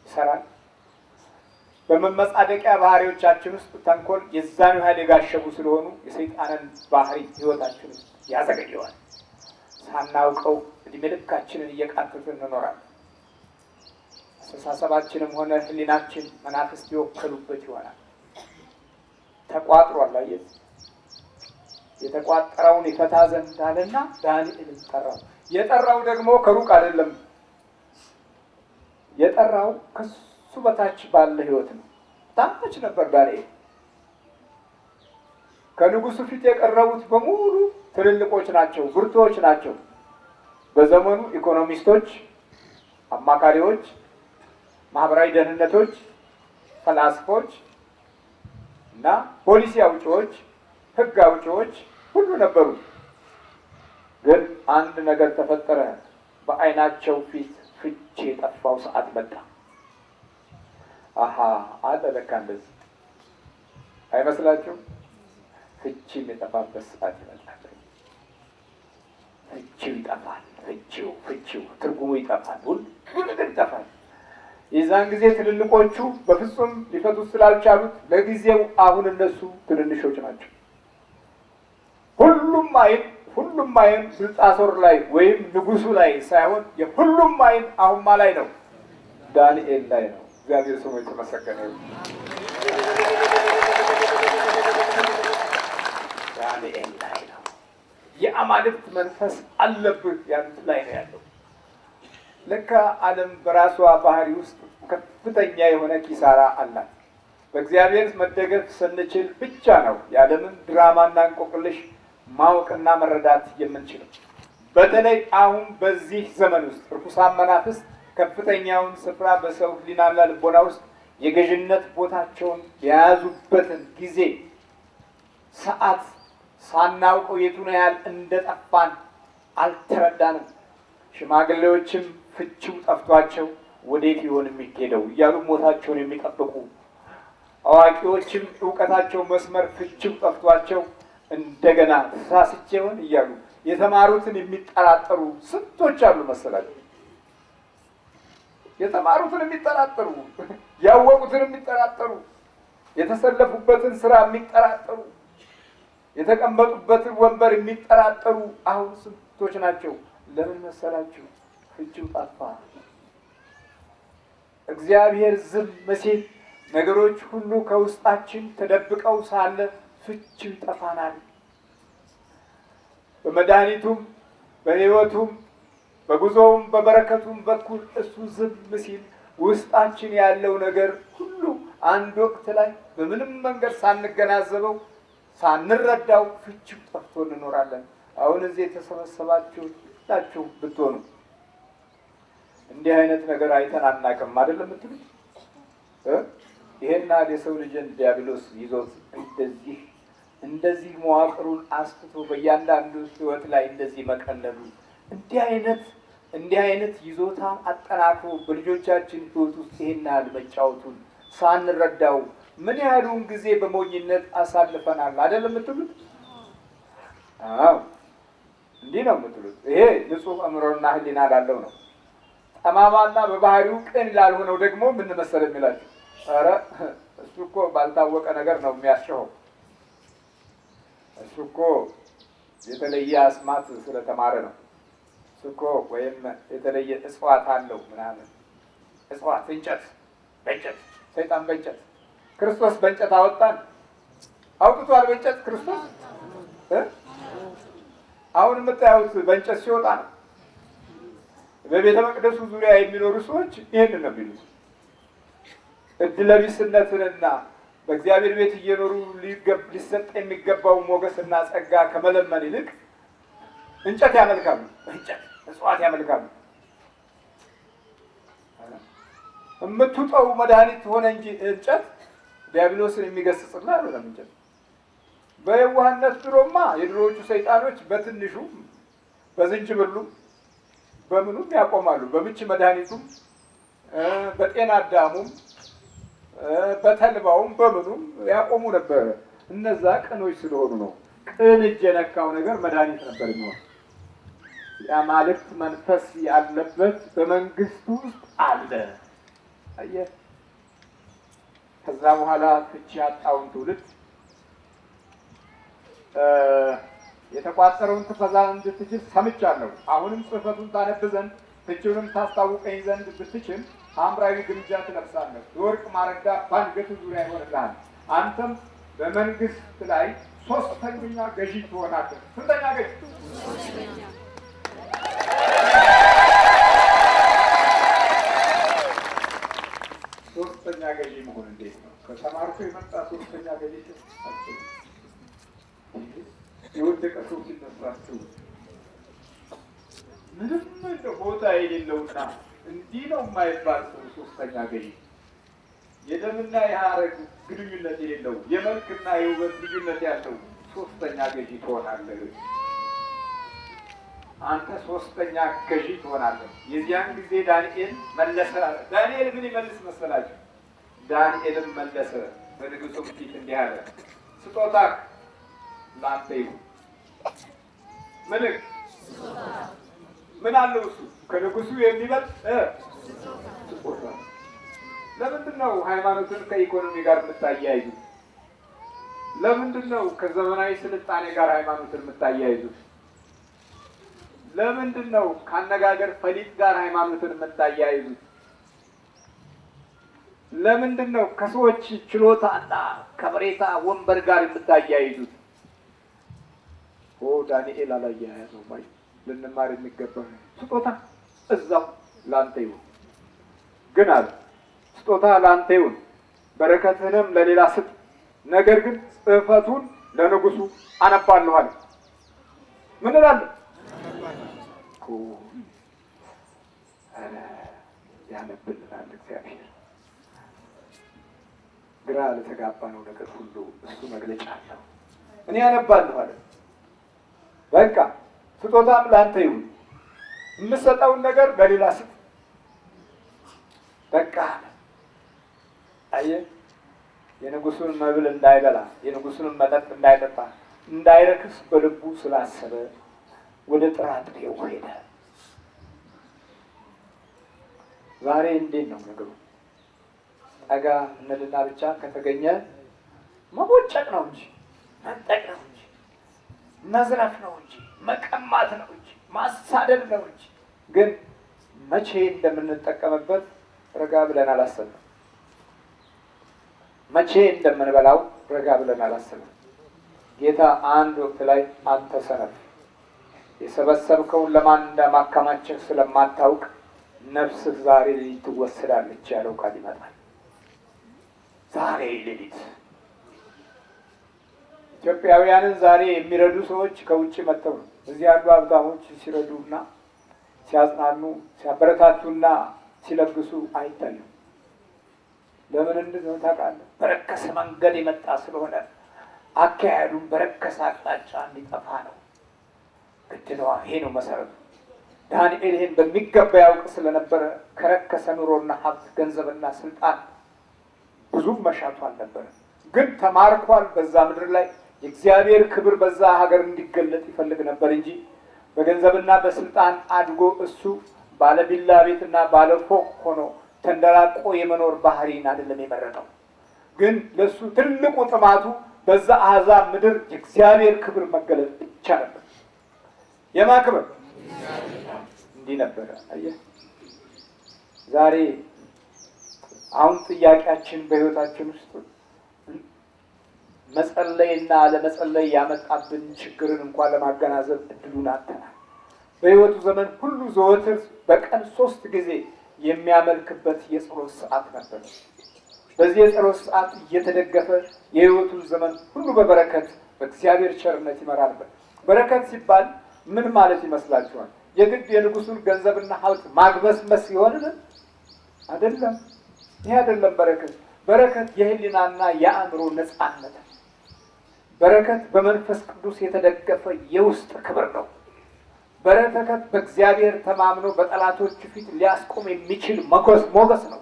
ይሰራል። በመመጻደቂያ ባህሪዎቻችን ውስጥ ተንኮል የዛን ያህል የጋሸቡ ስለሆኑ የሰይጣንን ባህሪ ህይወታችን ውስጥ ያዘገየዋል። ሳናውቀው እድሜ ልካችንን እየቃተትን እንኖራለን። አስተሳሰባችንም ሆነ ህሊናችን መናፍስት የወከሉበት ይሆናል። ተቋጥሯል። አየህ፣ የተቋጠረውን ይፈታ ዘንድ አለና ዳንኤልን ጠራው። የጠራው ደግሞ ከሩቅ አይደለም። የጠራው ከሱ በታች ባለ ህይወት ነው። ታች ነበር ዳንኤል። ከንጉሱ ፊት የቀረቡት በሙሉ ትልልቆች ናቸው፣ ብርቱዎች ናቸው። በዘመኑ ኢኮኖሚስቶች፣ አማካሪዎች፣ ማህበራዊ ደህንነቶች፣ ፈላስፎች እና ፖሊሲ አውጪዎች፣ ህግ አውጪዎች ሁሉ ነበሩ። ግን አንድ ነገር ተፈጠረ። በአይናቸው ፊት ፍቺ የጠፋው ሰዓት መጣ። አሃ አለ ለካ እንደዚህ አይመስላችሁም? ፍቺም የጠፋበት ሰዓት ይመጣል። ፍቺው ይጠፋል። ፍቺው ትርጉሙ ይጠፋል። ሁሉ ነገር ይጠፋል። የዛን ጊዜ ትልልቆቹ በፍጹም ሊፈቱት ስላልቻሉት ለጊዜው አሁን እነሱ ትንንሾች ናቸው። ሁሉም አይን ብልጣሶር ላይ ወይም ንጉሱ ላይ ሳይሆን የሁሉም አይን አሁን ማ ላይ ነው? ዳንኤል ላይ ነው። እግዚአብሔር ስሙ የተመሰገነ ይሁን። ዳንኤል ላይ ነው የአማልክት መንፈስ አለብህ ያሉት ላይ ነው ያለው። ለካ ዓለም በራሷ ባህሪ ውስጥ ከፍተኛ የሆነ ኪሳራ አላት። በእግዚአብሔር መደገፍ ስንችል ብቻ ነው የዓለምን ድራማና እንቆቅልሽ ማወቅና መረዳት የምንችለው። በተለይ አሁን በዚህ ዘመን ውስጥ ርኩሳን መናፍስት ከፍተኛውን ስፍራ በሰው ሕሊናና ልቦና ውስጥ የገዥነት ቦታቸውን የያዙበትን ጊዜ ሰዓት ሳናውቀው የቱን ያህል እንደጠፋን አልተረዳንም። ሽማግሌዎችም ፍቺው ጠፍቷቸው ወዴት ይሆን የሚሄደው እያሉ ሞታቸውን የሚጠብቁ፣ አዋቂዎችም እውቀታቸው መስመር ፍቺው ጠፍቷቸው እንደገና ተሳስቼ ይሆን እያሉ የተማሩትን የሚጠራጠሩ ስንቶች አሉ መሰላቸው። የተማሩትን የሚጠራጠሩ፣ ያወቁትን የሚጠራጠሩ፣ የተሰለፉበትን ስራ የሚጠራጠሩ፣ የተቀመጡበትን ወንበር የሚጠራጠሩ አሁን ስንቶች ናቸው። ለምን መሰላችሁ? ፍቺው ጠፋ። እግዚአብሔር ዝም ሲል ነገሮች ሁሉ ከውስጣችን ተደብቀው ሳለ ፍቺው ይጠፋናል። በመድኃኒቱም በሕይወቱም በጉዞውም በበረከቱም በኩል እሱ ዝም ሲል ውስጣችን ያለው ነገር ሁሉ አንድ ወቅት ላይ በምንም መንገድ ሳንገናዘበው ሳንረዳው ፍቺው ጠፍቶ እንኖራለን። አሁን እዚህ የተሰበሰባችሁ ሁላችሁ ብትሆኑ እንዲህ አይነት ነገር አይተን አናውቅም አይደለም የምትሉት? ይሄን የሰው ልጅን ዲያብሎስ ይዞት እንደዚህ መዋቅሩን አስፍቶ በእያንዳንዱ ሕይወት ላይ እንደዚህ መቀለሉ እንዲህ አይነት ይዞታ አጠናክሮ በልጆቻችን ሕይወት ውስጥ ይሄን ያህል መጫወቱን ሳንረዳው ምን ያህሉን ጊዜ በሞኝነት አሳልፈናል አይደለም የምትሉት? አዎ እንዲህ ነው የምትሉት። ይሄ ንጹሕ አእምሮና ሕሊና ላለው ነው። ጠማማና በባህሪው ቅን ላልሆነው ደግሞ ምን መሰለ የሚላችሁ? ኧረ እሱ እኮ ባልታወቀ ነገር ነው የሚያስጨው። እሱ እኮ የተለየ አስማት ስለተማረ ነው። እሱ እኮ ወይም የተለየ እጽዋት አለው ምናምን። እጽዋት እንጨት፣ በእንጨት ሰይጣን በእንጨት፣ ክርስቶስ በእንጨት አወጣን አውጥቷል። በእንጨት ክርስቶስ አሁን የምታዩት በእንጨት ሲወጣ ነው። በቤተ መቅደሱ ዙሪያ የሚኖሩ ሰዎች ይህን ነው የሚሉት። እድለቢስነትንና በእግዚአብሔር ቤት እየኖሩ ሊሰጥ የሚገባው ሞገስና ጸጋ ከመለመን ይልቅ እንጨት ያመልካሉ። እንጨት እጽዋት ያመልካሉ። የምትውጠው መድኃኒት ሆነ እንጂ እንጨት ዲያብሎስን የሚገስጽላ አይደለም። እንጨት በየዋህነት ድሮማ የድሮዎቹ ሰይጣኖች በትንሹ በዝንጅብሉም በምኑም ያቆማሉ። በምች መድኃኒቱም በጤና አዳሙም በተልባውም በምኑም ያቆሙ ነበር። እነዛ ቅኖች ስለሆኑ ነው። ቅን እጅ የነካው ነገር መድኃኒት ነበር የሚሆን። የአማልክት መንፈስ ያለበት በመንግስቱ ውስጥ አለ። አየህ፣ ከዛ በኋላ ፍቺ ያጣውን ትውልድ የተቋጠረውን ትፈዛ እንድትችል ሰምቻለሁ። አሁንም ጽሕፈቱን ታነብ ዘንድ ፍቺውንም ታስታውቀኝ ዘንድ ብትችል ሐምራዊ ግምጃ ትለብሳለህ፣ የወርቅ ማረጋ በአንገቱ ዙሪያ ይሆንልሃል። አንተም በመንግስት ላይ ሶስተኛ ገዢ ትሆናለህ። ስንተኛ ገዢ? ሶስተኛ ገዢ መሆን እንዴት ነው? ከተማርኩ የመጣ ሶስተኛ ገዢ ናቸው። የወደቀ ሰው ሲነሳቸው ምንም እንደ ቦታ የሌለውና እንዲህ ነው የማይባል ሰው ሶስተኛ ገዢ፣ የደምና የሐረግ ግንኙነት የሌለው የመልክና የውበት ልዩነት ያለው ሶስተኛ ገዢ ትሆናለህ። አንተ ሶስተኛ ገዢ ትሆናለህ። የዚያን ጊዜ ዳንኤል መለሰ። ዳንኤል ምን ይመልስ መሰላችሁ? ዳንኤልም መለሰ በንጉሡ ፊት እንዲህ አለ፣ ስጦታ ላንተ ይሁን። ምን አለው እሱ? ከንጉሡ የሚበልጥ ስጦታ። ለምንድን ነው ሃይማኖትን ከኢኮኖሚ ጋር የምታያይዙት? ለምንድን ነው ከዘመናዊ ስልጣኔ ጋር ሃይማኖትን የምታያይዙት? ለምንድን ነው ከአነጋገር ፈሊጥ ጋር ሃይማኖትን የምታያይዙት? ለምንድን ነው ከሰዎች ችሎታና ከበሬታ ወንበር ጋር የምታያይዙት? ዳንኤል አላያያዘው ማለት ልንማር የሚገባው ስጦታ እዛው ላንተ ይሁን ግን አለ ስጦታ ላንተ ይሁን፣ በረከትህንም ለሌላ ስጥ፣ ነገር ግን ጽሕፈቱን ለንጉሱ አነባለሁ አለ። ምን እላለሁ? ያነብልናል እግዚአብሔር። ግራ ለተጋባ ነው ነገር ሁሉ እሱ መግለጫ አለው። እኔ ያነባለሁ አለ። በቃ ስጦታም ላንተ ይሁን፣ የምሰጠውን ነገር ለሌላ ስጥ። በቃ አየህ፣ የንጉሱን መብል እንዳይበላ የንጉሱን መጠጥ እንዳይጠጣ እንዳይረክስ በልቡ ስላሰበ ወደ ጥራጥሬው ሄደ። ዛሬ እንዴት ነው ነገሩ? ጠጋ እንልና ብቻ ከተገኘ መቦጨቅ ነው እንጂ መንጠቅ ነው እንጂ መዝረፍ ነው እንጂ መቀማት ነው እንጂ ማሳደድ ነው እንጂ። ግን መቼ እንደምንጠቀምበት ረጋ ብለን አላሰብንም። መቼ እንደምንበላው ረጋ ብለን አላሰብንም። ጌታ አንድ ወቅት ላይ አንተ ሰነፍ የሰበሰብከውን ለማን እንደማከማቸህ ስለማታውቅ ነፍስህ ዛሬ ሌሊት ትወሰዳለች ያለው ቃል ይመጣል። ዛሬ ሌሊት ኢትዮጵያውያንን ዛሬ የሚረዱ ሰዎች ከውጭ መጥተው ነው። እዚህ ያሉ ሀብታሞች ሲረዱና ሲያጽናኑ ሲያበረታቱና ሲለግሱ አይታዩም። ለምን እንደሆነ ታውቃለህ? በረከሰ መንገድ የመጣ ስለሆነ አካሄዱን በረከሰ አቅጣጫ እንዲጠፋ ነው። ግድ ነዋ። ይሄ ነው መሰረቱ። ዳንኤል ይሄን በሚገባ ያውቅ ስለነበረ ከረከሰ ኑሮና ሀብት ገንዘብና ስልጣን ብዙም መሻቱ አልነበረ። ግን ተማርኳል። በዛ ምድር ላይ የእግዚአብሔር ክብር በዛ ሀገር እንዲገለጥ ይፈልግ ነበር እንጂ በገንዘብና በስልጣን አድጎ እሱ ባለቢላ ቤትና ባለፎቅ ሆኖ ተንደላቆ የመኖር ባህሪን አይደለም የመረጠው። ግን ለሱ ትልቁ ጥማቱ በዛ አሕዛብ ምድር የእግዚአብሔር ክብር መገለጥ ብቻ ነበር። የማ ክብር? እንዲህ ነበረ። አየህ፣ ዛሬ አሁን ጥያቄያችን በህይወታችን ውስጥ መጸለይና ለመጸለይ ያመጣብን ችግርን እንኳን ለማገናዘብ እድሉን አጥተናል። በህይወቱ ዘመን ሁሉ ዘወትር በቀን 3 ጊዜ የሚያመልክበት የጸሎት ሰዓት ነበር። በዚህ የጸሎት ሰዓት እየተደገፈ የህይወቱን ዘመን ሁሉ በበረከት በእግዚአብሔር ቸርነት ይመራል። በረከት ሲባል ምን ማለት ይመስላችኋል? የግድ የንጉሱን ገንዘብና ሀብት ማግበስበስ ይሆንን? አይደለም። ይህ አይደለም በረከት። በረከት የህሊናና የአእምሮ ነፃነት። በረከት በመንፈስ ቅዱስ የተደገፈ የውስጥ ክብር ነው። በረከት በእግዚአብሔር ተማምኖ በጠላቶቹ ፊት ሊያስቆም የሚችል ሞገስ ነው።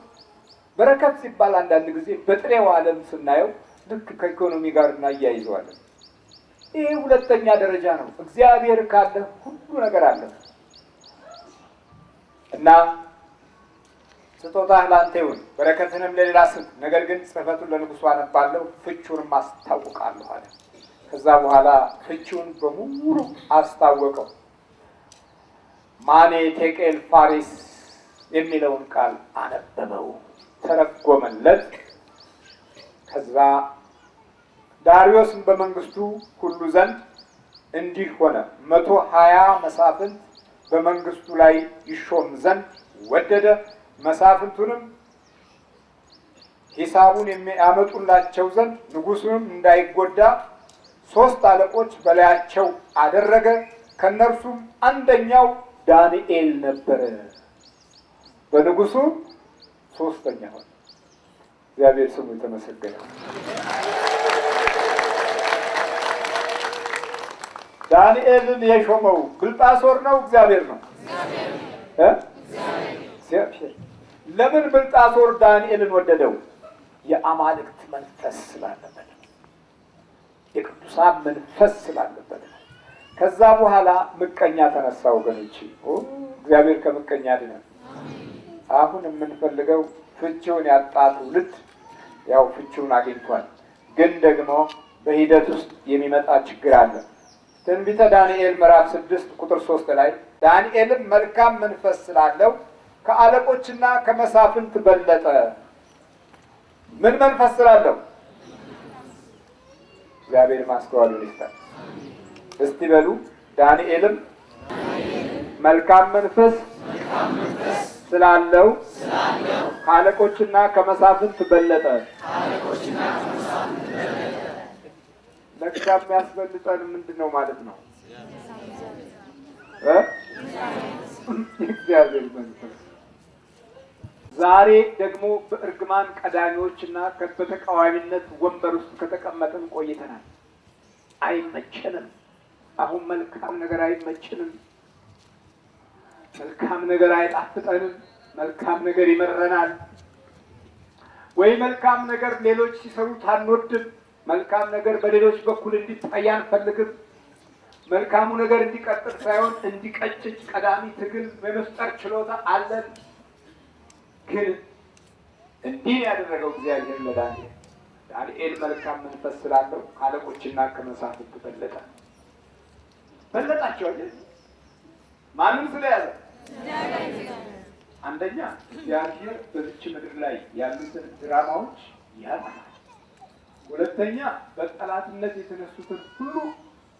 በረከት ሲባል አንዳንድ ጊዜ በጥሬው ዓለም ስናየው ልክ ከኢኮኖሚ ጋር እናያይዘዋለን። ይህ ሁለተኛ ደረጃ ነው። እግዚአብሔር ካለ ሁሉ ነገር አለ እና ስጦታህ ላንተ ይሁን፣ በረከትንም ለሌላ ስጥ፣ ነገር ግን ጽሕፈቱን ለንጉሱ አነባለሁ፣ ፍቹንም አስታውቃለሁ አለ። ከዛ በኋላ ፍቹን በሙሉ አስታወቀው። ማኔ ቴቄል ፋሪስ የሚለውን ቃል አነበበው፣ ተረጎመለት። ከዛ ዳርዮስን በመንግስቱ ሁሉ ዘንድ እንዲህ ሆነ፣ 120 መሳፍንት በመንግስቱ ላይ ይሾም ዘንድ ወደደ። መሳፍንቱንም ሂሳቡን የሚያመጡላቸው ዘንድ ንጉሱንም እንዳይጎዳ 3 አለቆች በላያቸው አደረገ። ከነርሱም አንደኛው ዳንኤል ነበረ። በንጉሱ 3ኛ ሆነ። እግዚአብሔር ስሙ የተመሰገነ። ዳንኤልን የሾመው ብልጣሶር ነው እግዚአብሔር ነው? እግዚአብሔር። ለምን ብልጣሶር ዳንኤልን ወደደው? የአማልክት መንፈስ ስላለበት፣ የቅዱሳን መንፈስ ስላለበት። ከዛ በኋላ ምቀኛ ተነሳ። ወገኖች እግዚአብሔር ከምቀኛ ያድነን። አሁን የምንፈልገው ፍቺውን ያጣ ትውልድ ያው ፍቺውን አግኝቷል፣ ግን ደግሞ በሂደት ውስጥ የሚመጣ ችግር አለ። ትንቢተ ዳንኤል ምዕራፍ 6 ቁጥር 3 ላይ ዳንኤልም መልካም መንፈስ ስላለው ከአለቆችና ከመሳፍንት በለጠ። ምን መንፈስ ስላለው? እግዚአብሔር ማስተዋሉን ይስጣል። እስቲ በሉ ዳንኤልም መልካም መንፈስ ስላለው ከአለቆችና ከመሳፍንት በለጠ። ለካ የሚያስበልጠን ምንድን ነው ማለት ነው? እግዚአብሔር መንፈስ። ዛሬ ደግሞ በእርግማን ቀዳሚዎችና በተቃዋሚነት ወንበር ውስጥ ከተቀመጥን ቆይተናል። አይመቸንም። አሁን መልካም ነገር አይመችንም። መልካም ነገር አይጣፍጠንም። መልካም ነገር ይመረናል። ወይ መልካም ነገር ሌሎች ሲሰሩት አንወድም። መልካም ነገር በሌሎች በኩል እንዲታይ አንፈልግም። መልካሙ ነገር እንዲቀጥል ሳይሆን እንዲቀጭጭ ቀዳሚ ትግል በመፍጠር ችሎታ አለን። ግን እንዲህ ያደረገው እግዚአብሔር ለዳንኤል ዳንኤል መልካም መንፈስ ስላለው ከአለቆችና ከመሳፍንት በለጣቸው አይደል? ማንም ስለያዘ አንደኛ እግዚአብሔር በዚች ምድር ላይ ያሉትን ድራማዎች ያጠፋል። ሁለተኛ በጠላትነት የተነሱትን ሁሉ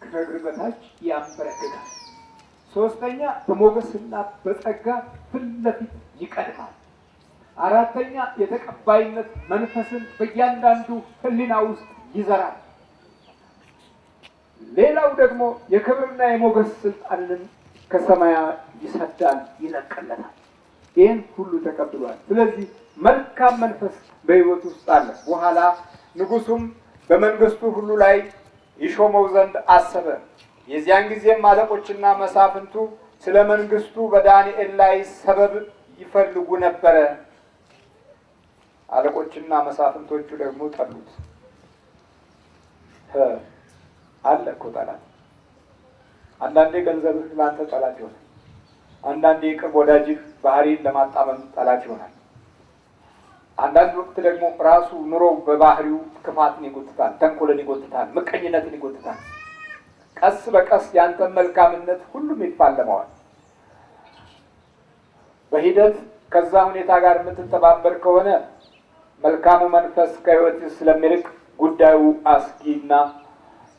ከእግር በታች ያንበረክካል። ሶስተኛ በሞገስና በጸጋ ፊት ለፊት ይቀድማል። አራተኛ የተቀባይነት መንፈስን በእያንዳንዱ ሕሊና ውስጥ ይዘራል። ሌላው ደግሞ የክብርና የሞገስ ስልጣንን ከሰማያ ይሰዳል፣ ይለቅለታል። ይህን ሁሉ ተቀብሏል። ስለዚህ መልካም መንፈስ በሕይወት ውስጥ አለ። በኋላ ንጉሱም በመንግስቱ ሁሉ ላይ ይሾመው ዘንድ አሰበ። የዚያን ጊዜም አለቆችና መሳፍንቱ ስለ መንግስቱ በዳንኤል ላይ ሰበብ ይፈልጉ ነበረ። አለቆችና መሳፍንቶቹ ደግሞ ጠሉት። አለ እኮ ጠላት። አንዳንዴ ገንዘብህ ለአንተ ጠላት ይሆናል። አንዳንዴ የቅርብ ወዳጅህ ባህሪን ለማጣመም ጠላት ይሆናል። አንዳንድ ወቅት ደግሞ ራሱ ኑሮ በባህሪው ክፋትን ይጎትታል፣ ተንኮልን ይጎትታል፣ ምቀኝነትን ይጎትታል። ቀስ በቀስ ያንተን መልካምነት ሁሉም ይፋለመዋል። በሂደት ከዛ ሁኔታ ጋር የምትተባበር ከሆነ መልካሙ መንፈስ ከህይወት ስለሚርቅ ጉዳዩ አስጊና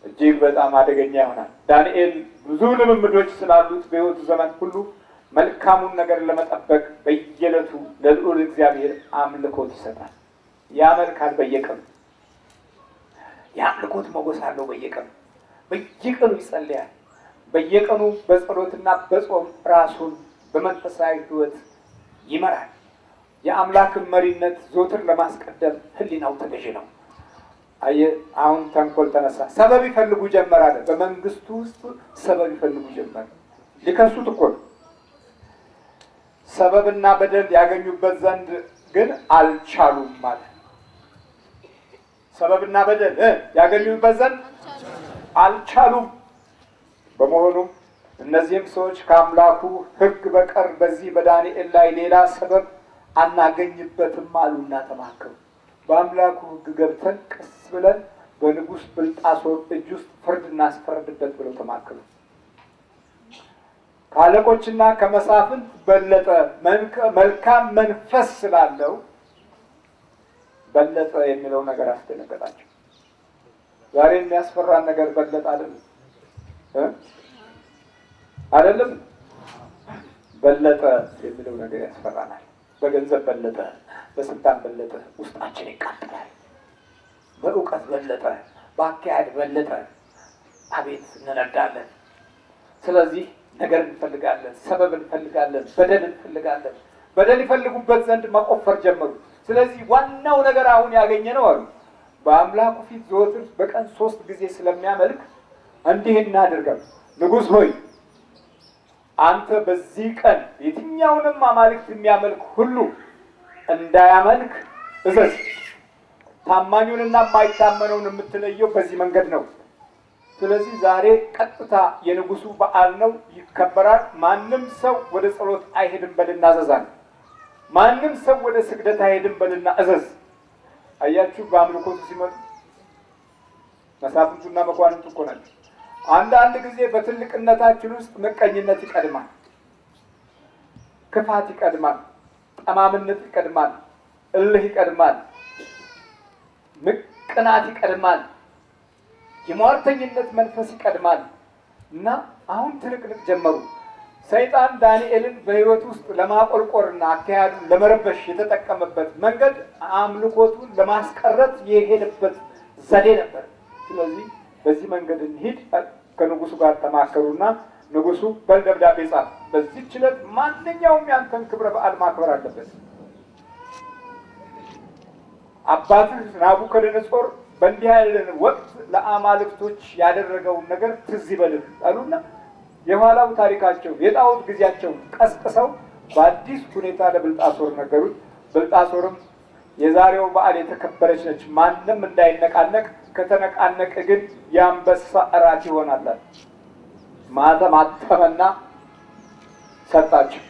እጅግ በጣም አደገኛ ይሆናል። ዳንኤል ብዙ ልምምዶች ስላሉት በህይወቱ ዘመን ሁሉ መልካሙን ነገር ለመጠበቅ በየዕለቱ ለልዑል እግዚአብሔር አምልኮት ይሰጣል። ያመልካል። በየቀኑ የአምልኮት ሞገስ አለው። በየቀኑ ይጸልያል። በየቀኑ በጸሎትና በጾም ራሱን በመንፈሳዊ ህይወት ይመራል። የአምላክን መሪነት ዞትር ለማስቀደም ህሊናው ተገዥ ነው። አየህ፣ አሁን ተንኮል ተነሳ። ሰበብ ይፈልጉ ጀመር አለ። በመንግስቱ ውስጥ ሰበብ ይፈልጉ ጀመር። ሊከሱት እኮ ነው። ሰበብና በደል ያገኙበት ዘንድ ግን አልቻሉም ማለት። ሰበብና በደል ያገኙበት ዘንድ አልቻሉም። በመሆኑም እነዚህም ሰዎች ከአምላኩ ሕግ በቀር በዚህ በዳንኤል ላይ ሌላ ሰበብ አናገኝበትም አሉና ተማከሩ። በአምላኩ ሕግ ገብተን ቀስ ብለን በንጉሥ ብልጣሶር እጅ ውስጥ ፍርድ እናስፈርድበት ብለው ተማከሩ። ከአለቆችና ከመሳፍንት በለጠ። መልካም መንፈስ ስላለው በለጠ የሚለው ነገር አስደነገጣቸው። ዛሬ የሚያስፈራን ነገር በለጠ አይደለም? በለጠ የሚለው ነገር ያስፈራናል። በገንዘብ በለጠ፣ በስልጣን በለጠ፣ ውስጣችን ይቃጠላል። በእውቀት በለጠ፣ በአካሄድ በለጠ፣ አቤት እንነዳለን። ስለዚህ ነገር እንፈልጋለን፣ ሰበብ እንፈልጋለን፣ በደል እንፈልጋለን። በደል ይፈልጉበት ዘንድ መቆፈር ጀመሩ። ስለዚህ ዋናው ነገር አሁን ያገኘ ነው አሉ። በአምላኩ ፊት ዘወትር በቀን 3 ጊዜ ስለሚያመልክ እንዲህ እናድርገው፣ ንጉሥ ሆይ አንተ በዚህ ቀን የትኛውንም አማልክት የሚያመልክ ሁሉ እንዳያመልክ እዘዝ። ታማኙንና የማይታመነውን የምትለየው በዚህ መንገድ ነው። ስለዚህ ዛሬ ቀጥታ የንጉሱ በዓል ነው፣ ይከበራል። ማንም ሰው ወደ ጸሎት አይሄድም በልና እዘዛል። ማንም ሰው ወደ ስግደት አይሄድም በልና እዘዝ። አያችሁ፣ በአምልኮቱ ሲመጡ መሳፍንቱና መኳንንቱ እኮ ናቸው። አንዳንድ ጊዜ በትልቅነታችን ውስጥ ምቀኝነት ይቀድማል፣ ክፋት ይቀድማል፣ ጠማምነት ይቀድማል፣ እልህ ይቀድማል። ቅናት ይቀድማል፣ የሟርተኝነት መንፈስ ይቀድማል። እና አሁን ትንቅንቅ ጀመሩ። ሰይጣን ዳንኤልን በሕይወት ውስጥ ለማቆልቆርና አካሄዱን ለመረበሽ የተጠቀመበት መንገድ አምልኮቱን ለማስቀረት የሄደበት ዘዴ ነበር። ስለዚህ በዚህ መንገድ እንሂድ ከንጉሱ ጋር ተማከሩና ንጉሱ በደብዳቤ ጻፈ። በዚህ ችለት ማንኛውም ያንተን ክብረ በዓል ማክበር አለበት። አባትህ ናቡከደነጾር በእንዲህ ያለን ወቅት ለአማልክቶች ያደረገውን ነገር ትዝ ይበልህ አሉና የኋላው ታሪካቸው የጣዖት ጊዜያቸውን ቀስቅሰው በአዲስ ሁኔታ ለብልጣሶር ነገሩት። ብልጣሶርም የዛሬው በዓል የተከበረች ነች፣ ማንም እንዳይነቃነቅ፣ ከተነቃነቀ ግን የአንበሳ እራት ይሆናል። ማተም አተመና ሰጣቸው።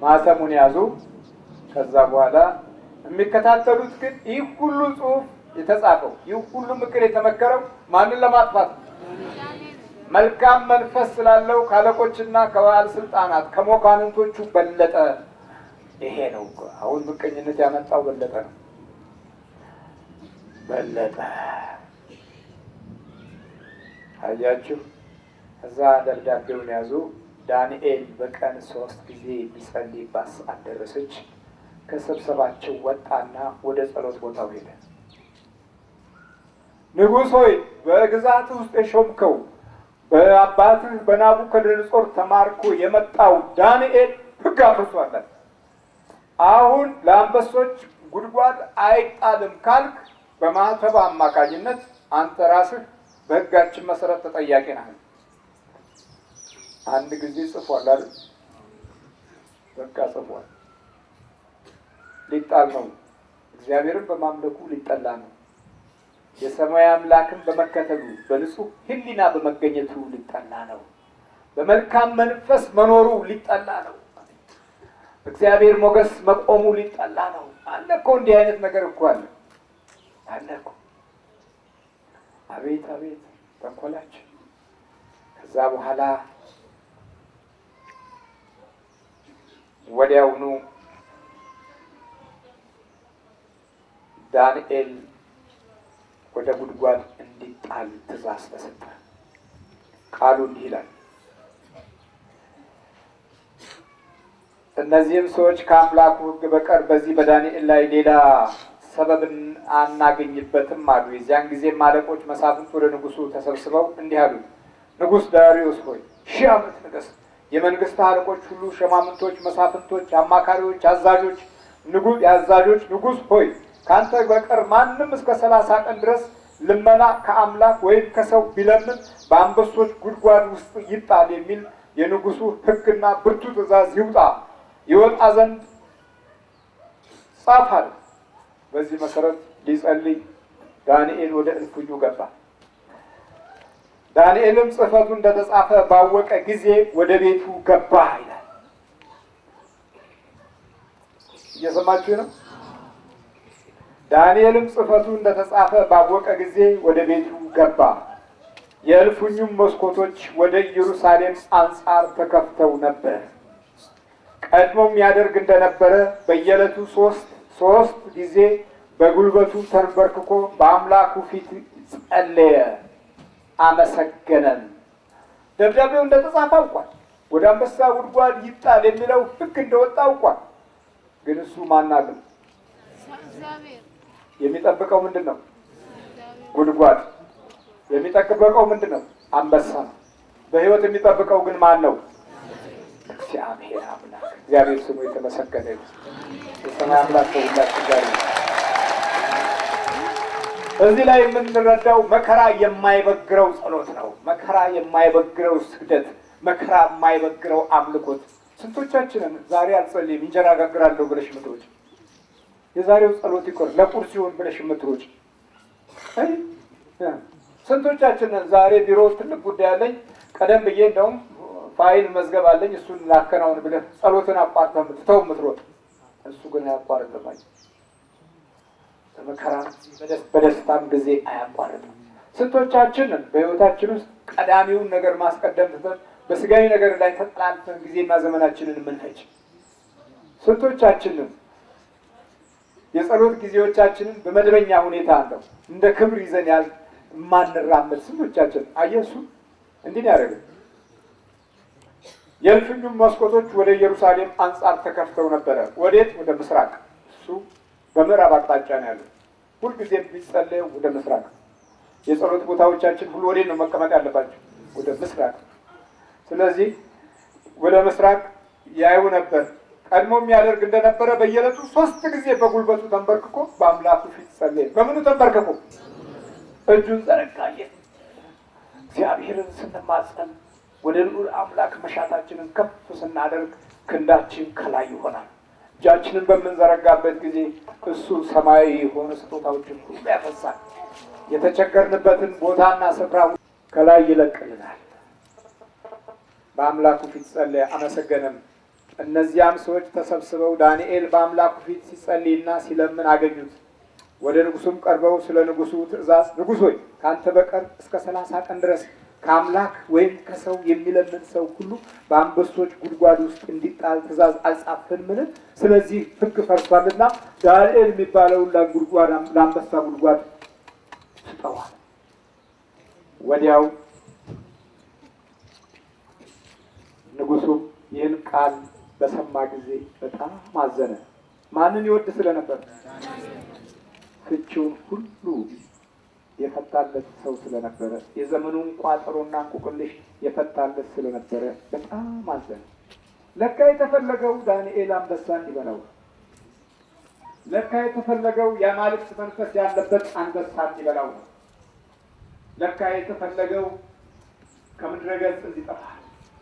ማተሙን ያዙ። ከዛ በኋላ የሚከታተሉት ግን ይህ ሁሉ ጽሑፍ የተጻፈው ይህ ሁሉ ምክር የተመከረው ማንን ለማጥፋት? መልካም መንፈስ ስላለው ካለቆችና ከባለስልጣናት ከሞካንንቶቹ በለጠ። ይሄ ነው አሁን ምቀኝነት ያመጣው በለጠ ነው። በለጠ አያችሁ። እዛ ደብዳቤውን ያዙ። ዳንኤል በቀን 3 ጊዜ የሚጸልይባት ሰዓት ደረሰች። ከስብሰባቸው ወጣና ወደ ጸሎት ቦታው ሄደ። ንጉሥ ሆይ በግዛት ውስጥ የሾምከው በአባትህ በናቡከደነጾር ተማርኮ የመጣው ዳንኤል ሕግ አፍርሷል። አሁን ለአንበሶች ጉድጓድ አይጣልም ካልክ በማህተብ አማካኝነት አንተ ራስህ በሕጋችን መሰረት ተጠያቂ ነህ። አንድ ጊዜ ጽፏል አይደል? በቃ ጽፏል። ሊጣል ነው። እግዚአብሔርን በማምለኩ ሊጠላ ነው። የሰማይ አምላክን በመከተሉ በንጹህ ሕሊና በመገኘቱ ሊጠላ ነው። በመልካም መንፈስ መኖሩ ሊጠላ ነው። እግዚአብሔር ሞገስ መቆሙ ሊጠላ ነው። አለ እኮ እንዲህ አይነት ነገር እኮ አለ እኮ። አቤት አቤት ተንኮላችን። ከዛ በኋላ ወዲያውኑ ዳንኤል ወደ ጉድጓድ እንዲጣል ትእዛዝ ተሰጠ። ቃሉ እንዲህ ይላል፣ እነዚህም ሰዎች ከአምላኩ ሕግ በቀር በዚህ በዳንኤል ላይ ሌላ ሰበብን አናገኝበትም አሉ። የዚያን ጊዜም አለቆች መሳፍንት ወደ ንጉሱ ተሰብስበው እንዲህ አሉት፣ ንጉሥ ዳርዮስ ሆይ 1000 ዓመት ንገሥ። የመንግስት አለቆች ሁሉ፣ ሸማምንቶች፣ መሳፍንቶች፣ አማካሪዎች፣ አዛዦች፣ ንጉሥ ሆይ ካንተ በቀር ማንም እስከ 30 ቀን ድረስ ልመና ከአምላክ ወይም ከሰው ቢለምን በአንበሶች ጉድጓድ ውስጥ ይጣል የሚል የንጉሱ ሕግና ብርቱ ትእዛዝ ይወጣ ዘንድ ጻፍ አለ። በዚህ መሰረት ሊጸልይ ዳንኤል ወደ እልፍኙ ገባ። ዳንኤልም ጽሕፈቱ እንደተጻፈ ባወቀ ጊዜ ወደ ቤቱ ገባ ይላል። እየሰማችሁ ነው? ዳንኤልም ጽሕፈቱ እንደተጻፈ ባወቀ ጊዜ ወደ ቤቱ ገባ። የእልፍኙም መስኮቶች ወደ ኢየሩሳሌም አንጻር ተከፍተው ነበር። ቀድሞም ያደርግ እንደነበረ በየዕለቱ ሶስት ጊዜ በጉልበቱ ተንበርክኮ በአምላኩ ፊት ጸለየ፣ አመሰገነም። ደብዳቤው እንደተጻፈ አውቋል። ወደ አንበሳ ጉድጓድ ይጣል የሚለው ሕግ እንደወጣ አውቋል። ግን እሱ ማናለም የሚጠብቀው ምንድን ነው? ጉድጓድ። የሚጠብቀው ምንድን ነው? አንበሳ ነው። በሕይወት የሚጠብቀው ግን ማን ነው? እግዚአብሔር አምላክ። እግዚአብሔር ስሙ የተመሰገነ ይሁን። የሰማይ አምላክ ሁላችን ጋር ነው። እዚህ ላይ የምንረዳው መከራ የማይበግረው ጸሎት ነው። መከራ የማይበግረው ስግደት፣ መከራ የማይበግረው አምልኮት። ስንቶቻችንን ዛሬ አልጸልይም እንጀራ ጋግራለሁ ብለሽ ምትሮጭ፣ የዛሬው ጸሎት ይቆር ለቁርስ ሲሆን ብለሽ ምትሮጭ። ስንቶቻችንን ዛሬ ቢሮ ትልቅ ጉዳይ አለኝ ቀደም ብዬ እንደውም ፋይል መዝገብ አለኝ እሱን ላከናውን ብለህ ጸሎትን አቋርጠህ ምትተው ምትሮጥ። እሱ ግን አያቋርጥም። በመከራ በደስታም ጊዜ አያቋርጥም። ስንቶቻችንን በሕይወታችን ውስጥ ቀዳሚውን ነገር ማስቀደም ትተን በስጋዊ ነገር ላይ ተጠላልፈን ጊዜና ዘመናችንን የምንፈጅ? ስንቶቻችንን የጸሎት ጊዜዎቻችንን በመደበኛ ሁኔታ አለው እንደ ክብር ይዘን ያል ማንራመድ ስንቶቻችን አየሱ እንዲህ ያደረገ የእልፍኙም መስኮቶች ወደ ኢየሩሳሌም አንጻር ተከፍተው ነበረ። ወዴት? ወደ ምስራቅ። እሱ በምዕራብ አቅጣጫ ነው ያለው። ሁልጊዜ ቢጸለየው ወደ ምስራቅ። የጸሎት ቦታዎቻችን ሁሉ ወዴት ነው መቀመጥ ያለባቸው? ወደ ምስራቅ። ስለዚህ ወደ ምስራቅ ያዩ ነበር። ቀድሞ የሚያደርግ እንደነበረ በየዕለቱ 3 ጊዜ በጉልበቱ ተንበርክኮ በአምላኩ ፊት ጸለየ። በምኑ ተንበርክኮ? እጁን ዘረጋየ። እግዚአብሔርን ስንማጸን ወደ ልዑል አምላክ መሻታችንን ከፍ ስናደርግ ክንዳችን ከላይ ይሆናል። እጃችንን በምንዘረጋበት ጊዜ እሱ ሰማያዊ የሆኑ ስጦታዎችን ሁሉ ያፈሳል። የተቸገርንበትን ቦታና ስፍራ ከላይ ይለቅልናል። በአምላኩ ፊት ጸለየ፣ አመሰገነም። እነዚያም ሰዎች ተሰብስበው ዳንኤል በአምላኩ ፊት ሲጸልይና ሲለምን አገኙት። ወደ ንጉሱም ቀርበው ስለ ንጉሱ ትእዛዝ፣ ንጉሥ ሆይ ከአንተ በቀር እስከ 30 ቀን ድረስ ከአምላክ ወይም ከሰው የሚለምን ሰው ሁሉ በአንበሶች ጉድጓድ ውስጥ እንዲጣል ትእዛዝ አልጻፍህምን? ስለዚህ ሕግ ፈርሷልና ዳንኤል የሚባለውን ለአንበሳ ጉድጓድ ስጠዋል። ወዲያው ንጉሱም ይህን ቃል በሰማ ጊዜ በጣም አዘነ። ማንን ይወድ ስለነበር? ፍቺውን ሁሉ የፈታለት ሰው ስለነበረ፣ የዘመኑን ቋጠሮና እንቆቅልሽ የፈታለት ስለነበረ በጣም አዘነ። ለካ የተፈለገው ዳንኤል አንበሳ እንዲበላው፣ ለካ የተፈለገው የአማልክት መንፈስ ያለበት አንበሳ እንዲበላው ነው። ለካ የተፈለገው ከምድረ ገጽ እንዲጠፋ።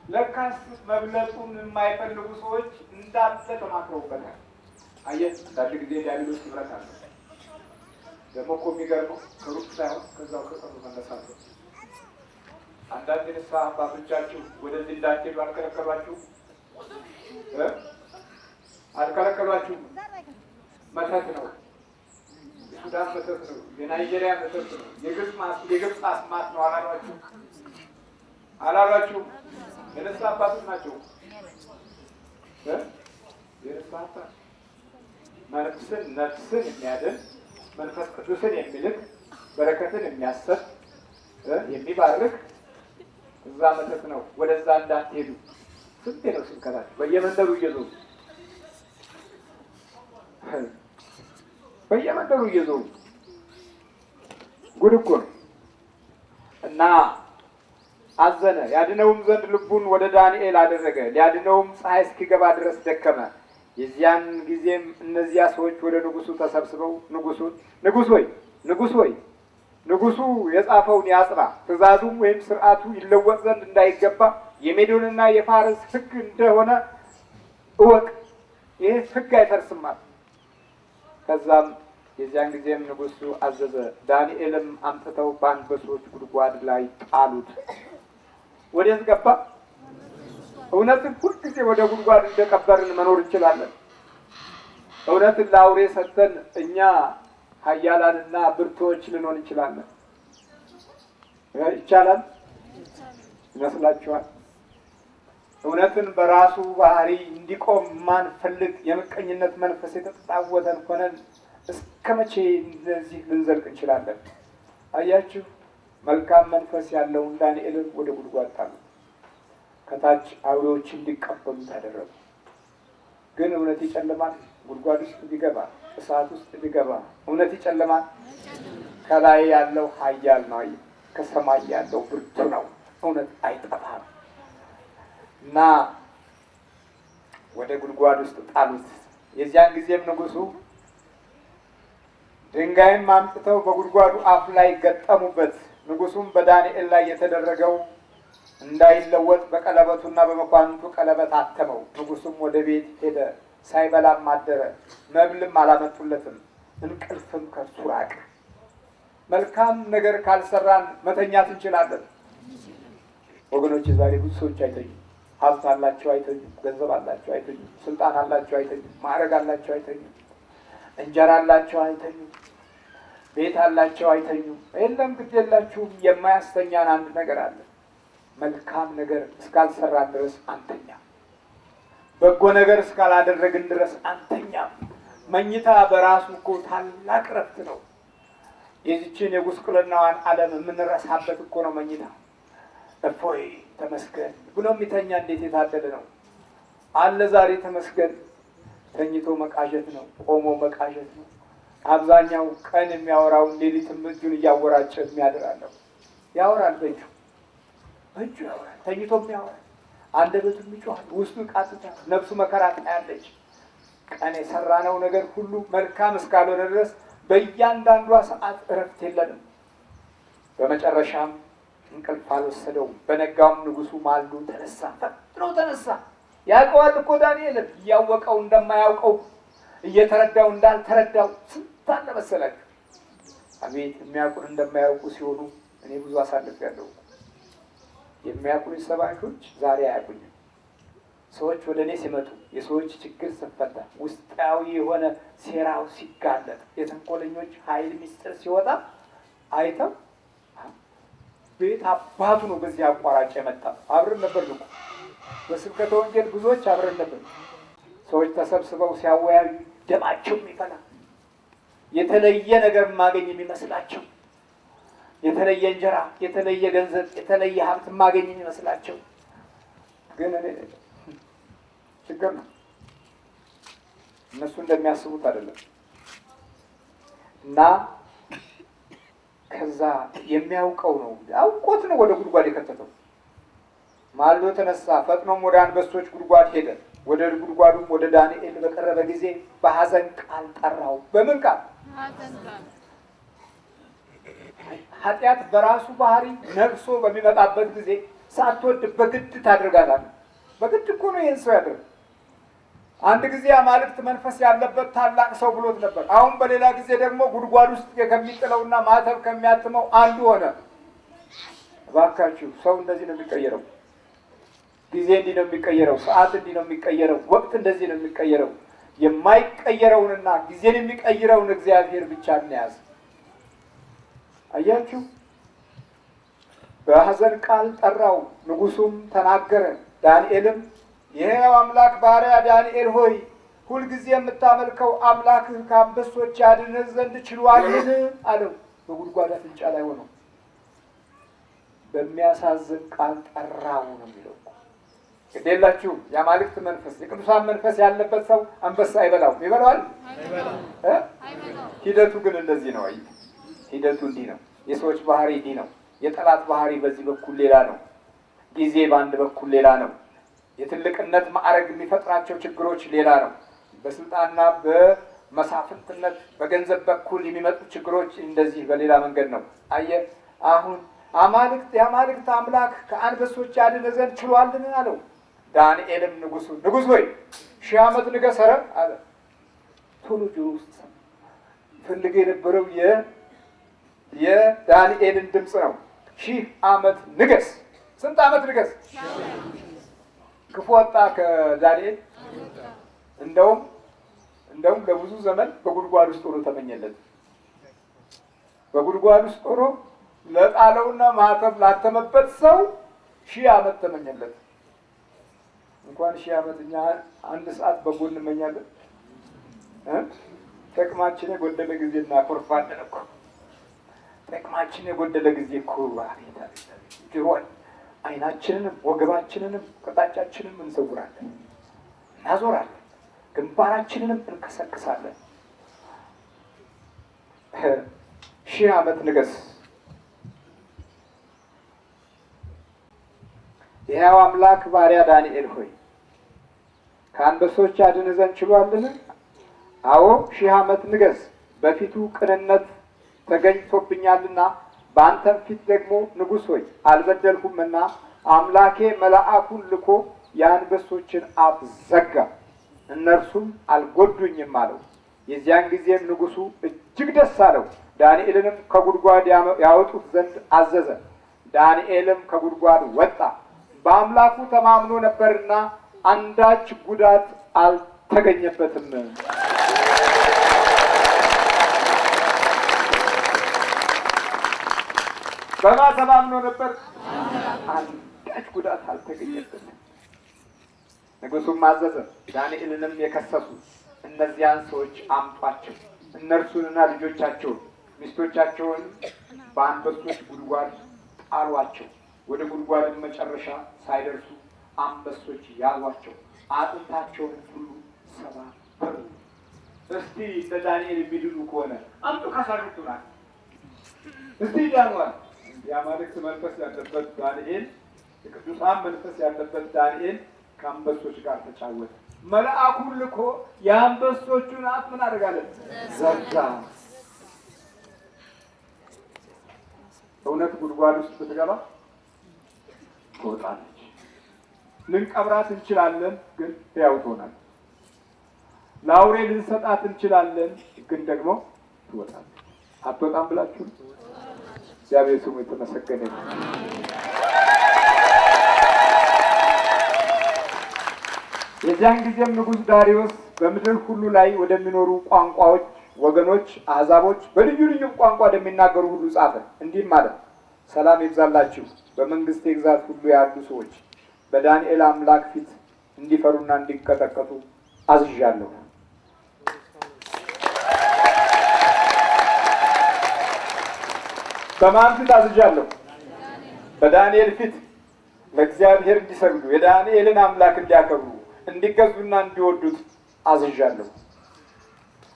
ለካስ መብለጡን የማይፈልጉ ሰዎች እንዳለ ተማክረውበታል። አየህ፣ አንዳንድ ጊዜ ዲያብሎስ ይብረታል። ደግሞ እኮ የሚገርመው ከሩቅ ሳይሆን ከዛው ከጸሩ መነሳት ነው። አንዳንድ ንስሐ አባቶቻችሁ ወደዚህ እንዳትሄዱ አልከለከሏችሁ? አልከለከሏችሁ? መተት ነው፣ የሱዳን መተት ነው፣ የናይጄሪያ መተት ነው፣ የግብፅ አስማት ነው አላሏችሁ? አላሏችሁ? የንስሐ አባቶች ናቸው። የንስሐ አባት ነፍስን የሚያድን መንፈስ ቅዱስን የሚልክ በረከትን የሚያሰጥ የሚባርክ እዛ መተት ነው። ወደዛ እንዳትሄዱ ስንቴ ነው ስብከታችሁ? በየመንደሩ እየዞሩ ጉድ እኮ ነው። እና አዘነ። ያድነውም ዘንድ ልቡን ወደ ዳንኤል አደረገ። ሊያድነውም ፀሐይ እስኪገባ ድረስ ደከመ። የዚያን ጊዜም እነዚያ ሰዎች ወደ ንጉሱ ተሰብስበው ንጉሥ ሆይ ንጉሱ የጻፈውን ያጽና፣ ትእዛዙም ወይም ስርዓቱ ይለወጥ ዘንድ እንዳይገባ የሜዶንና የፋርስ ሕግ እንደሆነ እወቅ። ይህ ሕግ አይፈርስማል። ከዛም የዚያን ጊዜም ንጉሱ አዘዘ። ዳንኤልም አምጥተው በአንበሶች ጉድጓድ ላይ ጣሉት። ወዴት ገባ? እውነትን ሁልጊዜ ወደ ጉድጓድ እንደቀበርን መኖር እንችላለን። እውነትን ለአውሬ ሰጥተን እኛ ኃያላንና ብርቶች ልንሆን እንችላለን። ይቻላል ይመስላችኋል? እውነትን በራሱ ባህሪ እንዲቆም ማንፈልግ የምቀኝነት መንፈስ የተጣወተን ሆነን እስከ መቼ እንደዚህ ልንዘልቅ እንችላለን? አያችሁ፣ መልካም መንፈስ ያለውን ዳንኤልን ወደ ጉድጓድ ጣሉት። ከታች አውሬዎች እንዲቀበሉ ታደረጉ። ግን እውነት ይጨልማል። ጉድጓድ ውስጥ ቢገባ፣ እሳት ውስጥ ቢገባ እውነት ይጨልማል። ከላይ ያለው ኃያል ነው፣ ከሰማይ ያለው ብርቱ ነው። እውነት አይጠፋም። እና ወደ ጉድጓድ ውስጥ ጣሉት። የዚያን ጊዜም ንጉሱ ድንጋይም አምጥተው በጉድጓዱ አፍ ላይ ገጠሙበት። ንጉሱም በዳንኤል ላይ የተደረገው እንዳይለወጥ በቀለበቱና በመኳንንቱ ቀለበት አተመው። ንጉሱም ወደ ቤት ሄደ፣ ሳይበላም አደረ። መብልም አላመጡለትም፣ እንቅልፍም ከሱ ራቀ። መልካም ነገር ካልሰራን መተኛት እንችላለን ወገኖች። ዛሬ ብዙ ሰዎች አይተኙ። ሀብት አላቸው አይተኙ፣ ገንዘብ አላቸው አይተኙ፣ ስልጣን አላቸው አይተኙ፣ ማዕረግ አላቸው አይተኙ፣ እንጀራ አላቸው አይተኙ፣ ቤት አላቸው አይተኙ። የለም ግድ የላችሁም። የማያስተኛን አንድ ነገር አለ። መልካም ነገር እስካልሰራን ድረስ አንተኛ። በጎ ነገር እስካላደረግን ድረስ አንተኛ። መኝታ በራሱ እኮ ታላቅ እረፍት ነው። የዚችን የጉስቁልናዋን ዓለም የምንረሳበት እኮ ነው መኝታ። እፎይ ተመስገን ብሎ የሚተኛ እንዴት የታደለ ነው አለ። ዛሬ ተመስገን ተኝቶ መቃዠት ነው፣ ቆሞ መቃዠት ነው። አብዛኛው ቀን የሚያወራው ሌሊትም እጁን እያወራጨ የሚያድራለው ያወራል፣ በእጁ ያወራል፣ ተኝቶም ያወራል፣ አንደበቱም ይጮሃል፣ ውስጡ ይቃትታል፣ ነፍሱ መከራ ታያለች። ቀን የሰራነው ነገር ሁሉ መልካም እስካልሆነ ድረስ በእያንዳንዷ ሰዓት እረፍት የለንም። በመጨረሻም እንቅልፍ አልወሰደውም። በነጋውም ንጉሱ ማልዶ ተነሳ፣ ፈጥኖ ተነሳ። ያውቀዋል እኮ ዳንኤልን፣ እያወቀው እንደማያውቀው እየተረዳው እንዳልተረዳው ስንት አለ መሰላችሁ። አቤት የሚያውቁን እንደማያውቁ ሲሆኑ እኔ ብዙ አሳልፌያለሁ። የሚያውቁኝ ሰባኪዎች ዛሬ አያውቁኝም። ሰዎች ወደ እኔ ሲመጡ የሰዎች ችግር ሲፈታ፣ ውስጣዊ የሆነ ሴራው ሲጋለጥ፣ የተንኮለኞች ኃይል ሚስጥር ሲወጣ አይተው ቤት አባቱ ነው በዚህ አቋራጭ የመጣ። አብረን ነበር እኮ በስብከተ ወንጌል ብዙዎች አብረን ነበር። ሰዎች ተሰብስበው ሲያወያዩ ደማቸው የሚፈላ የተለየ ነገር ማገኝ የሚመስላቸው፣ የተለየ እንጀራ፣ የተለየ ገንዘብ፣ የተለየ ሀብት ማገኝ የሚመስላቸው ግን ችግር ነው። እነሱ እንደሚያስቡት አይደለም። እና ከዛ የሚያውቀው ነው አውቆት ነው ወደ ጉድጓድ የከተተው። ማልዶ ተነሳ፣ ፈጥኖም ወደ አንበሶች ጉድጓድ ሄደ። ወደ ጉድጓዱም ወደ ዳንኤል በቀረበ ጊዜ በሐዘን ቃል ጠራው። በምን ቃል? ኃጢአት በራሱ ባህሪ ነግሶ በሚመጣበት ጊዜ ሳትወድ በግድ ታደርጋታለህ። በግድ እኮ ነው ይህን ሰው ያደርግ። አንድ ጊዜ አማልክት መንፈስ ያለበት ታላቅ ሰው ብሎት ነበር። አሁን በሌላ ጊዜ ደግሞ ጉድጓድ ውስጥ ከሚጥለውና ማተብ ከሚያትመው አንዱ ሆነ። እባካችሁ ሰው እንደዚህ ነው የሚቀየረው። ጊዜ እንዲህ ነው የሚቀየረው። ሰዓት እንዲህ ነው የሚቀየረው። ወቅት እንደዚህ ነው የሚቀየረው። የማይቀየረውንና ጊዜን የሚቀይረውን እግዚአብሔር ብቻ እንያዝ። አያችሁ፣ በሐዘን ቃል ጠራው። ንጉሱም ተናገረ። ዳንኤልም የሕያው አምላክ ባሪያ ዳንኤል ሆይ ሁልጊዜ የምታመልከው አምላክህ ከአንበሶች ያድንህ ዘንድ ችሏልን? አለው። በጉድጓድ አፍንጫ ላይ ሆኖ በሚያሳዝን ቃል ጠራው ነው የሚለው። ግዴላችሁ የአማልክት መንፈስ የቅዱሳን መንፈስ ያለበት ሰው አንበሳ አይበላውም። ይበላዋል? ሂደቱ ግን እንደዚህ ነው። አይ ሂደቱ እንዲህ ነው። የሰዎች ባህሪ እንዲህ ነው። የጠላት ባህሪ በዚህ በኩል ሌላ ነው። ጊዜ በአንድ በኩል ሌላ ነው። የትልቅነት ማዕረግ የሚፈጥራቸው ችግሮች ሌላ ነው። በስልጣንና በመሳፍንትነት በገንዘብ በኩል የሚመጡ ችግሮች እንደዚህ በሌላ መንገድ ነው። አየህ፣ አሁን የአማልክት አምላክ ከአንበሶች ያድን ዘንድ ችሏልን? አለው። ዳንኤልም ንጉሥ ሆይ 1000 ዓመት ንገሥ አለ። ቶሎ ጆሮ ውስጥ ፈልገ የነበረው የዳንኤልን ድምፅ ነው። 1000 ዓመት ንገሥ። ስንት ዓመት ንገሥ? ክፉ ወጣ ከዳንኤል። እንደውም ለብዙ ዘመን በጉድጓድ ውስጥ ሆኖ ተመኘለት። በጉድጓድ ውስጥ ሆኖ ለጣለውና ማተብ ላተመበት ሰው 1000 ዓመት ተመኘለት። እንኳን 1000 ዓመት እኛ 1 ሰዓት በጎን እንመኛለን። ጥቅማችን የጎደለ ጊዜ እናኮርፋለን እኮ። ጥቅማችን የጎደለ ጊዜ እኮ ጆሮን፣ አይናችንንም ወገባችንንም ቅጣጫችንንም እንሰውራለን፣ እናዞራለን፣ ግንባራችንንም እንከሰክሳለን። 1000 ዓመት ንገሥ። የሕያው አምላክ ባሪያ ዳንኤል ሆይ ከአንበሶች ያድን ዘንድ ችሏልን? አዎ 1000 ዓመት ንገሥ። በፊቱ ቅንነት ተገኝቶብኛልና በአንተም ፊት ደግሞ ንጉሥ ሆይ አልበደልሁምና አምላኬ መልአኩን ልኮ የአንበሶችን አፍ ዘጋ፣ እነርሱም አልጎዱኝም አለው። የዚያን ጊዜም ንጉሡ እጅግ ደስ አለው። ዳንኤልንም ከጉድጓድ ያወጡት ዘንድ አዘዘ። ዳንኤልም ከጉድጓድ ወጣ፣ በአምላኩ ተማምኖ ነበርና አንዳች ጉዳት አልተገኘበትም። በማ ተማምኖ ነበር? አንዳች ጉዳት አልተገኘበትም። ንጉሡም አዘዘ። ዳንኤልንም የከሰሱ እነዚያን ሰዎች አምጧቸው፣ እነርሱንና ልጆቻቸውን ሚስቶቻቸውን በአንበሶች ጉድጓድ ጣሏቸው። ወደ ጉድጓድ መጨረሻ ሳይደርሱ አንበሶች ያዟቸው፣ አጥንታቸውን ሁሉ ሰባበሩ። እስቲ እንደ ዳንኤል የሚድኑ ከሆነ አምጡ ካሳሹቱ ናት። እስቲ ዳንዋል የአማልክት መንፈስ ያለበት ዳንኤል፣ የቅዱሳን መንፈስ ያለበት ዳንኤል ከአንበሶች ጋር ተጫወተ። መልአኩን ልኮ የአንበሶቹን አፍ ምን አደረጋለን? ዘጋ። እውነት ጉድጓድ ውስጥ ብትገባ ትወጣለች። ልንቀብራት እንችላለን፣ ግን ሕያው ትሆናለች። ለአውሬ ልንሰጣት እንችላለን፣ ግን ደግሞ ትወጣለች። አትወጣም ብላችሁ እግዚአብሔር ስሙ የተመሰገነ ነው። የዚያን ጊዜም ንጉሥ ዳርዮስ በምድር ሁሉ ላይ ወደሚኖሩ ቋንቋዎች፣ ወገኖች፣ አሕዛቦች በልዩ ልዩ ቋንቋ ወደሚናገሩ ሁሉ ጻፈ። እንዲህም ማለት ሰላም ይብዛላችሁ። በመንግስቴ ግዛት ሁሉ ያሉ ሰዎች በዳንኤል አምላክ ፊት እንዲፈሩና እንዲቀጠቀጡ አዝዣለሁ። በማን ፊት አዝዣለሁ? በዳንኤል ፊት ለእግዚአብሔር እንዲሰግዱ፣ የዳንኤልን አምላክ እንዲያከብሩ፣ እንዲገዙና እንዲወዱት አዝዣለሁ።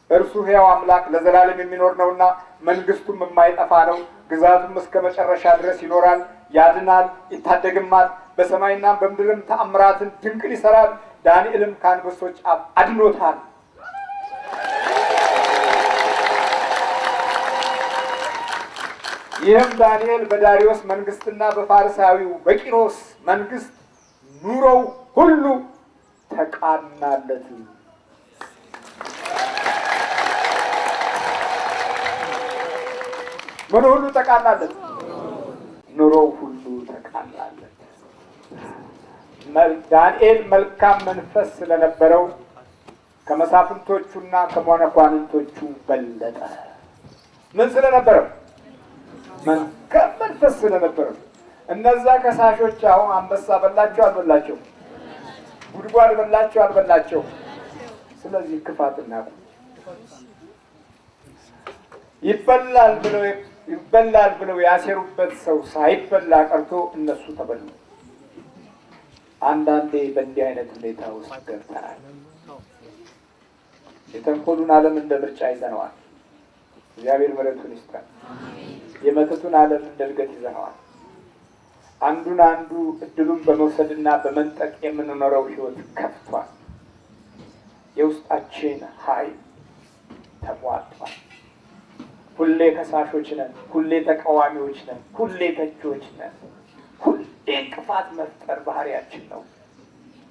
እርሱ ሕያው አምላክ ለዘላለም የሚኖር ነውና መንግስቱም የማይጠፋ ነው። ግዛቱም እስከ መጨረሻ ድረስ ይኖራል። ያድናል፣ ይታደግማል። በሰማይና በምድርም ተአምራትን ድንቅን ይሰራል። ዳንኤልም ከአንበሶች አፍ አድኖታል። ይህም ዳንኤል በዳርዮስ መንግስትና በፋርሳዊው በቂሮስ መንግስት ኑሮው ሁሉ ተቃናለት። ምን ሁሉ ተቃናለት? ኑሮው ሁሉ ተቃናለት። ዳንኤል መልካም መንፈስ ስለነበረው ከመሳፍንቶቹና ከመኳንንቶቹ በለጠ። ምን ስለነበረው? መልካም መንፈስ ስለነበረው። እነዛ ከሳሾች አሁን አንበሳ በላቸው አልበላቸው? ጉድጓድ በላቸው አልበላቸው? ስለዚህ ክፋትና ይበላል ብለው ያሴሩበት ሰው ሳይበላ ቀርቶ እነሱ ተበሉ። አንዳንዴ በእንዲህ አይነት ሁኔታ ውስጥ ገብተናል። የተንኮሉን ዓለም እንደ ምርጫ ይዘነዋል። እግዚአብሔር ምሕረቱን ይስጠን። የመተቱን ዓለም እንደ እድገት ይዘነዋል። አንዱን አንዱ እድሉን በመውሰድና በመንጠቅ የምንኖረው ህይወት ከፍቷል። የውስጣችን ኃይል ተሟጧል። ሁሌ ከሳሾች ነን፣ ሁሌ ተቃዋሚዎች ነን፣ ሁሌ ተቺዎች ነን። ሁሌ እንቅፋት መፍጠር ባህሪያችን ነው።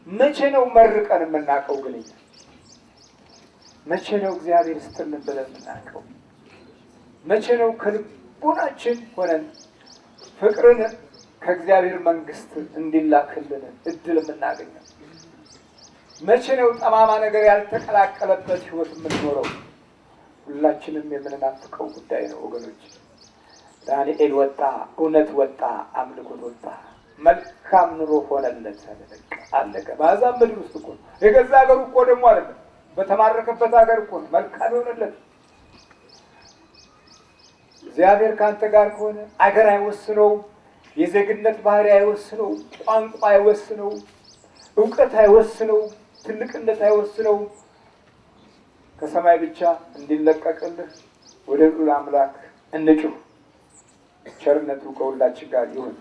መቼ ነው መርቀን የምናውቀው? ግን መቼ ነው እግዚአብሔር ስትልን ብለን የምናውቀው? መቼ ነው ከልቦናችን ሆነን ፍቅርን ከእግዚአብሔር መንግስት እንዲላክልን እድል የምናገኘው? መቼ ነው ጠማማ ነገር ያልተቀላቀለበት ህይወት የምንኖረው? ሁላችንም የምንናፍቀው ጉዳይ ነው ወገኖች። ዳንኤል ወጣ፣ እውነት ወጣ፣ አምልኮት ወጣ፣ መልካም ኑሮ ሆነለት። አለቀ። በአሕዛብ ምድር ውስጥ እኮ የገዛ ሀገሩ እኮ ደግሞ አይደለም፣ በተማረከበት ሀገር እኮ መልካም የሆነለት። እግዚአብሔር ከአንተ ጋር ከሆነ አገር አይወስነው፣ የዜግነት ባህሪ አይወስነው፣ ቋንቋ አይወስነው፣ እውቀት አይወስነው፣ ትልቅነት አይወስነው። ከሰማይ ብቻ እንዲለቀቅልህ ወደ ልዑል አምላክ እንጩህ። ቸርነቱ ከሁላችን ጋር ይሁን።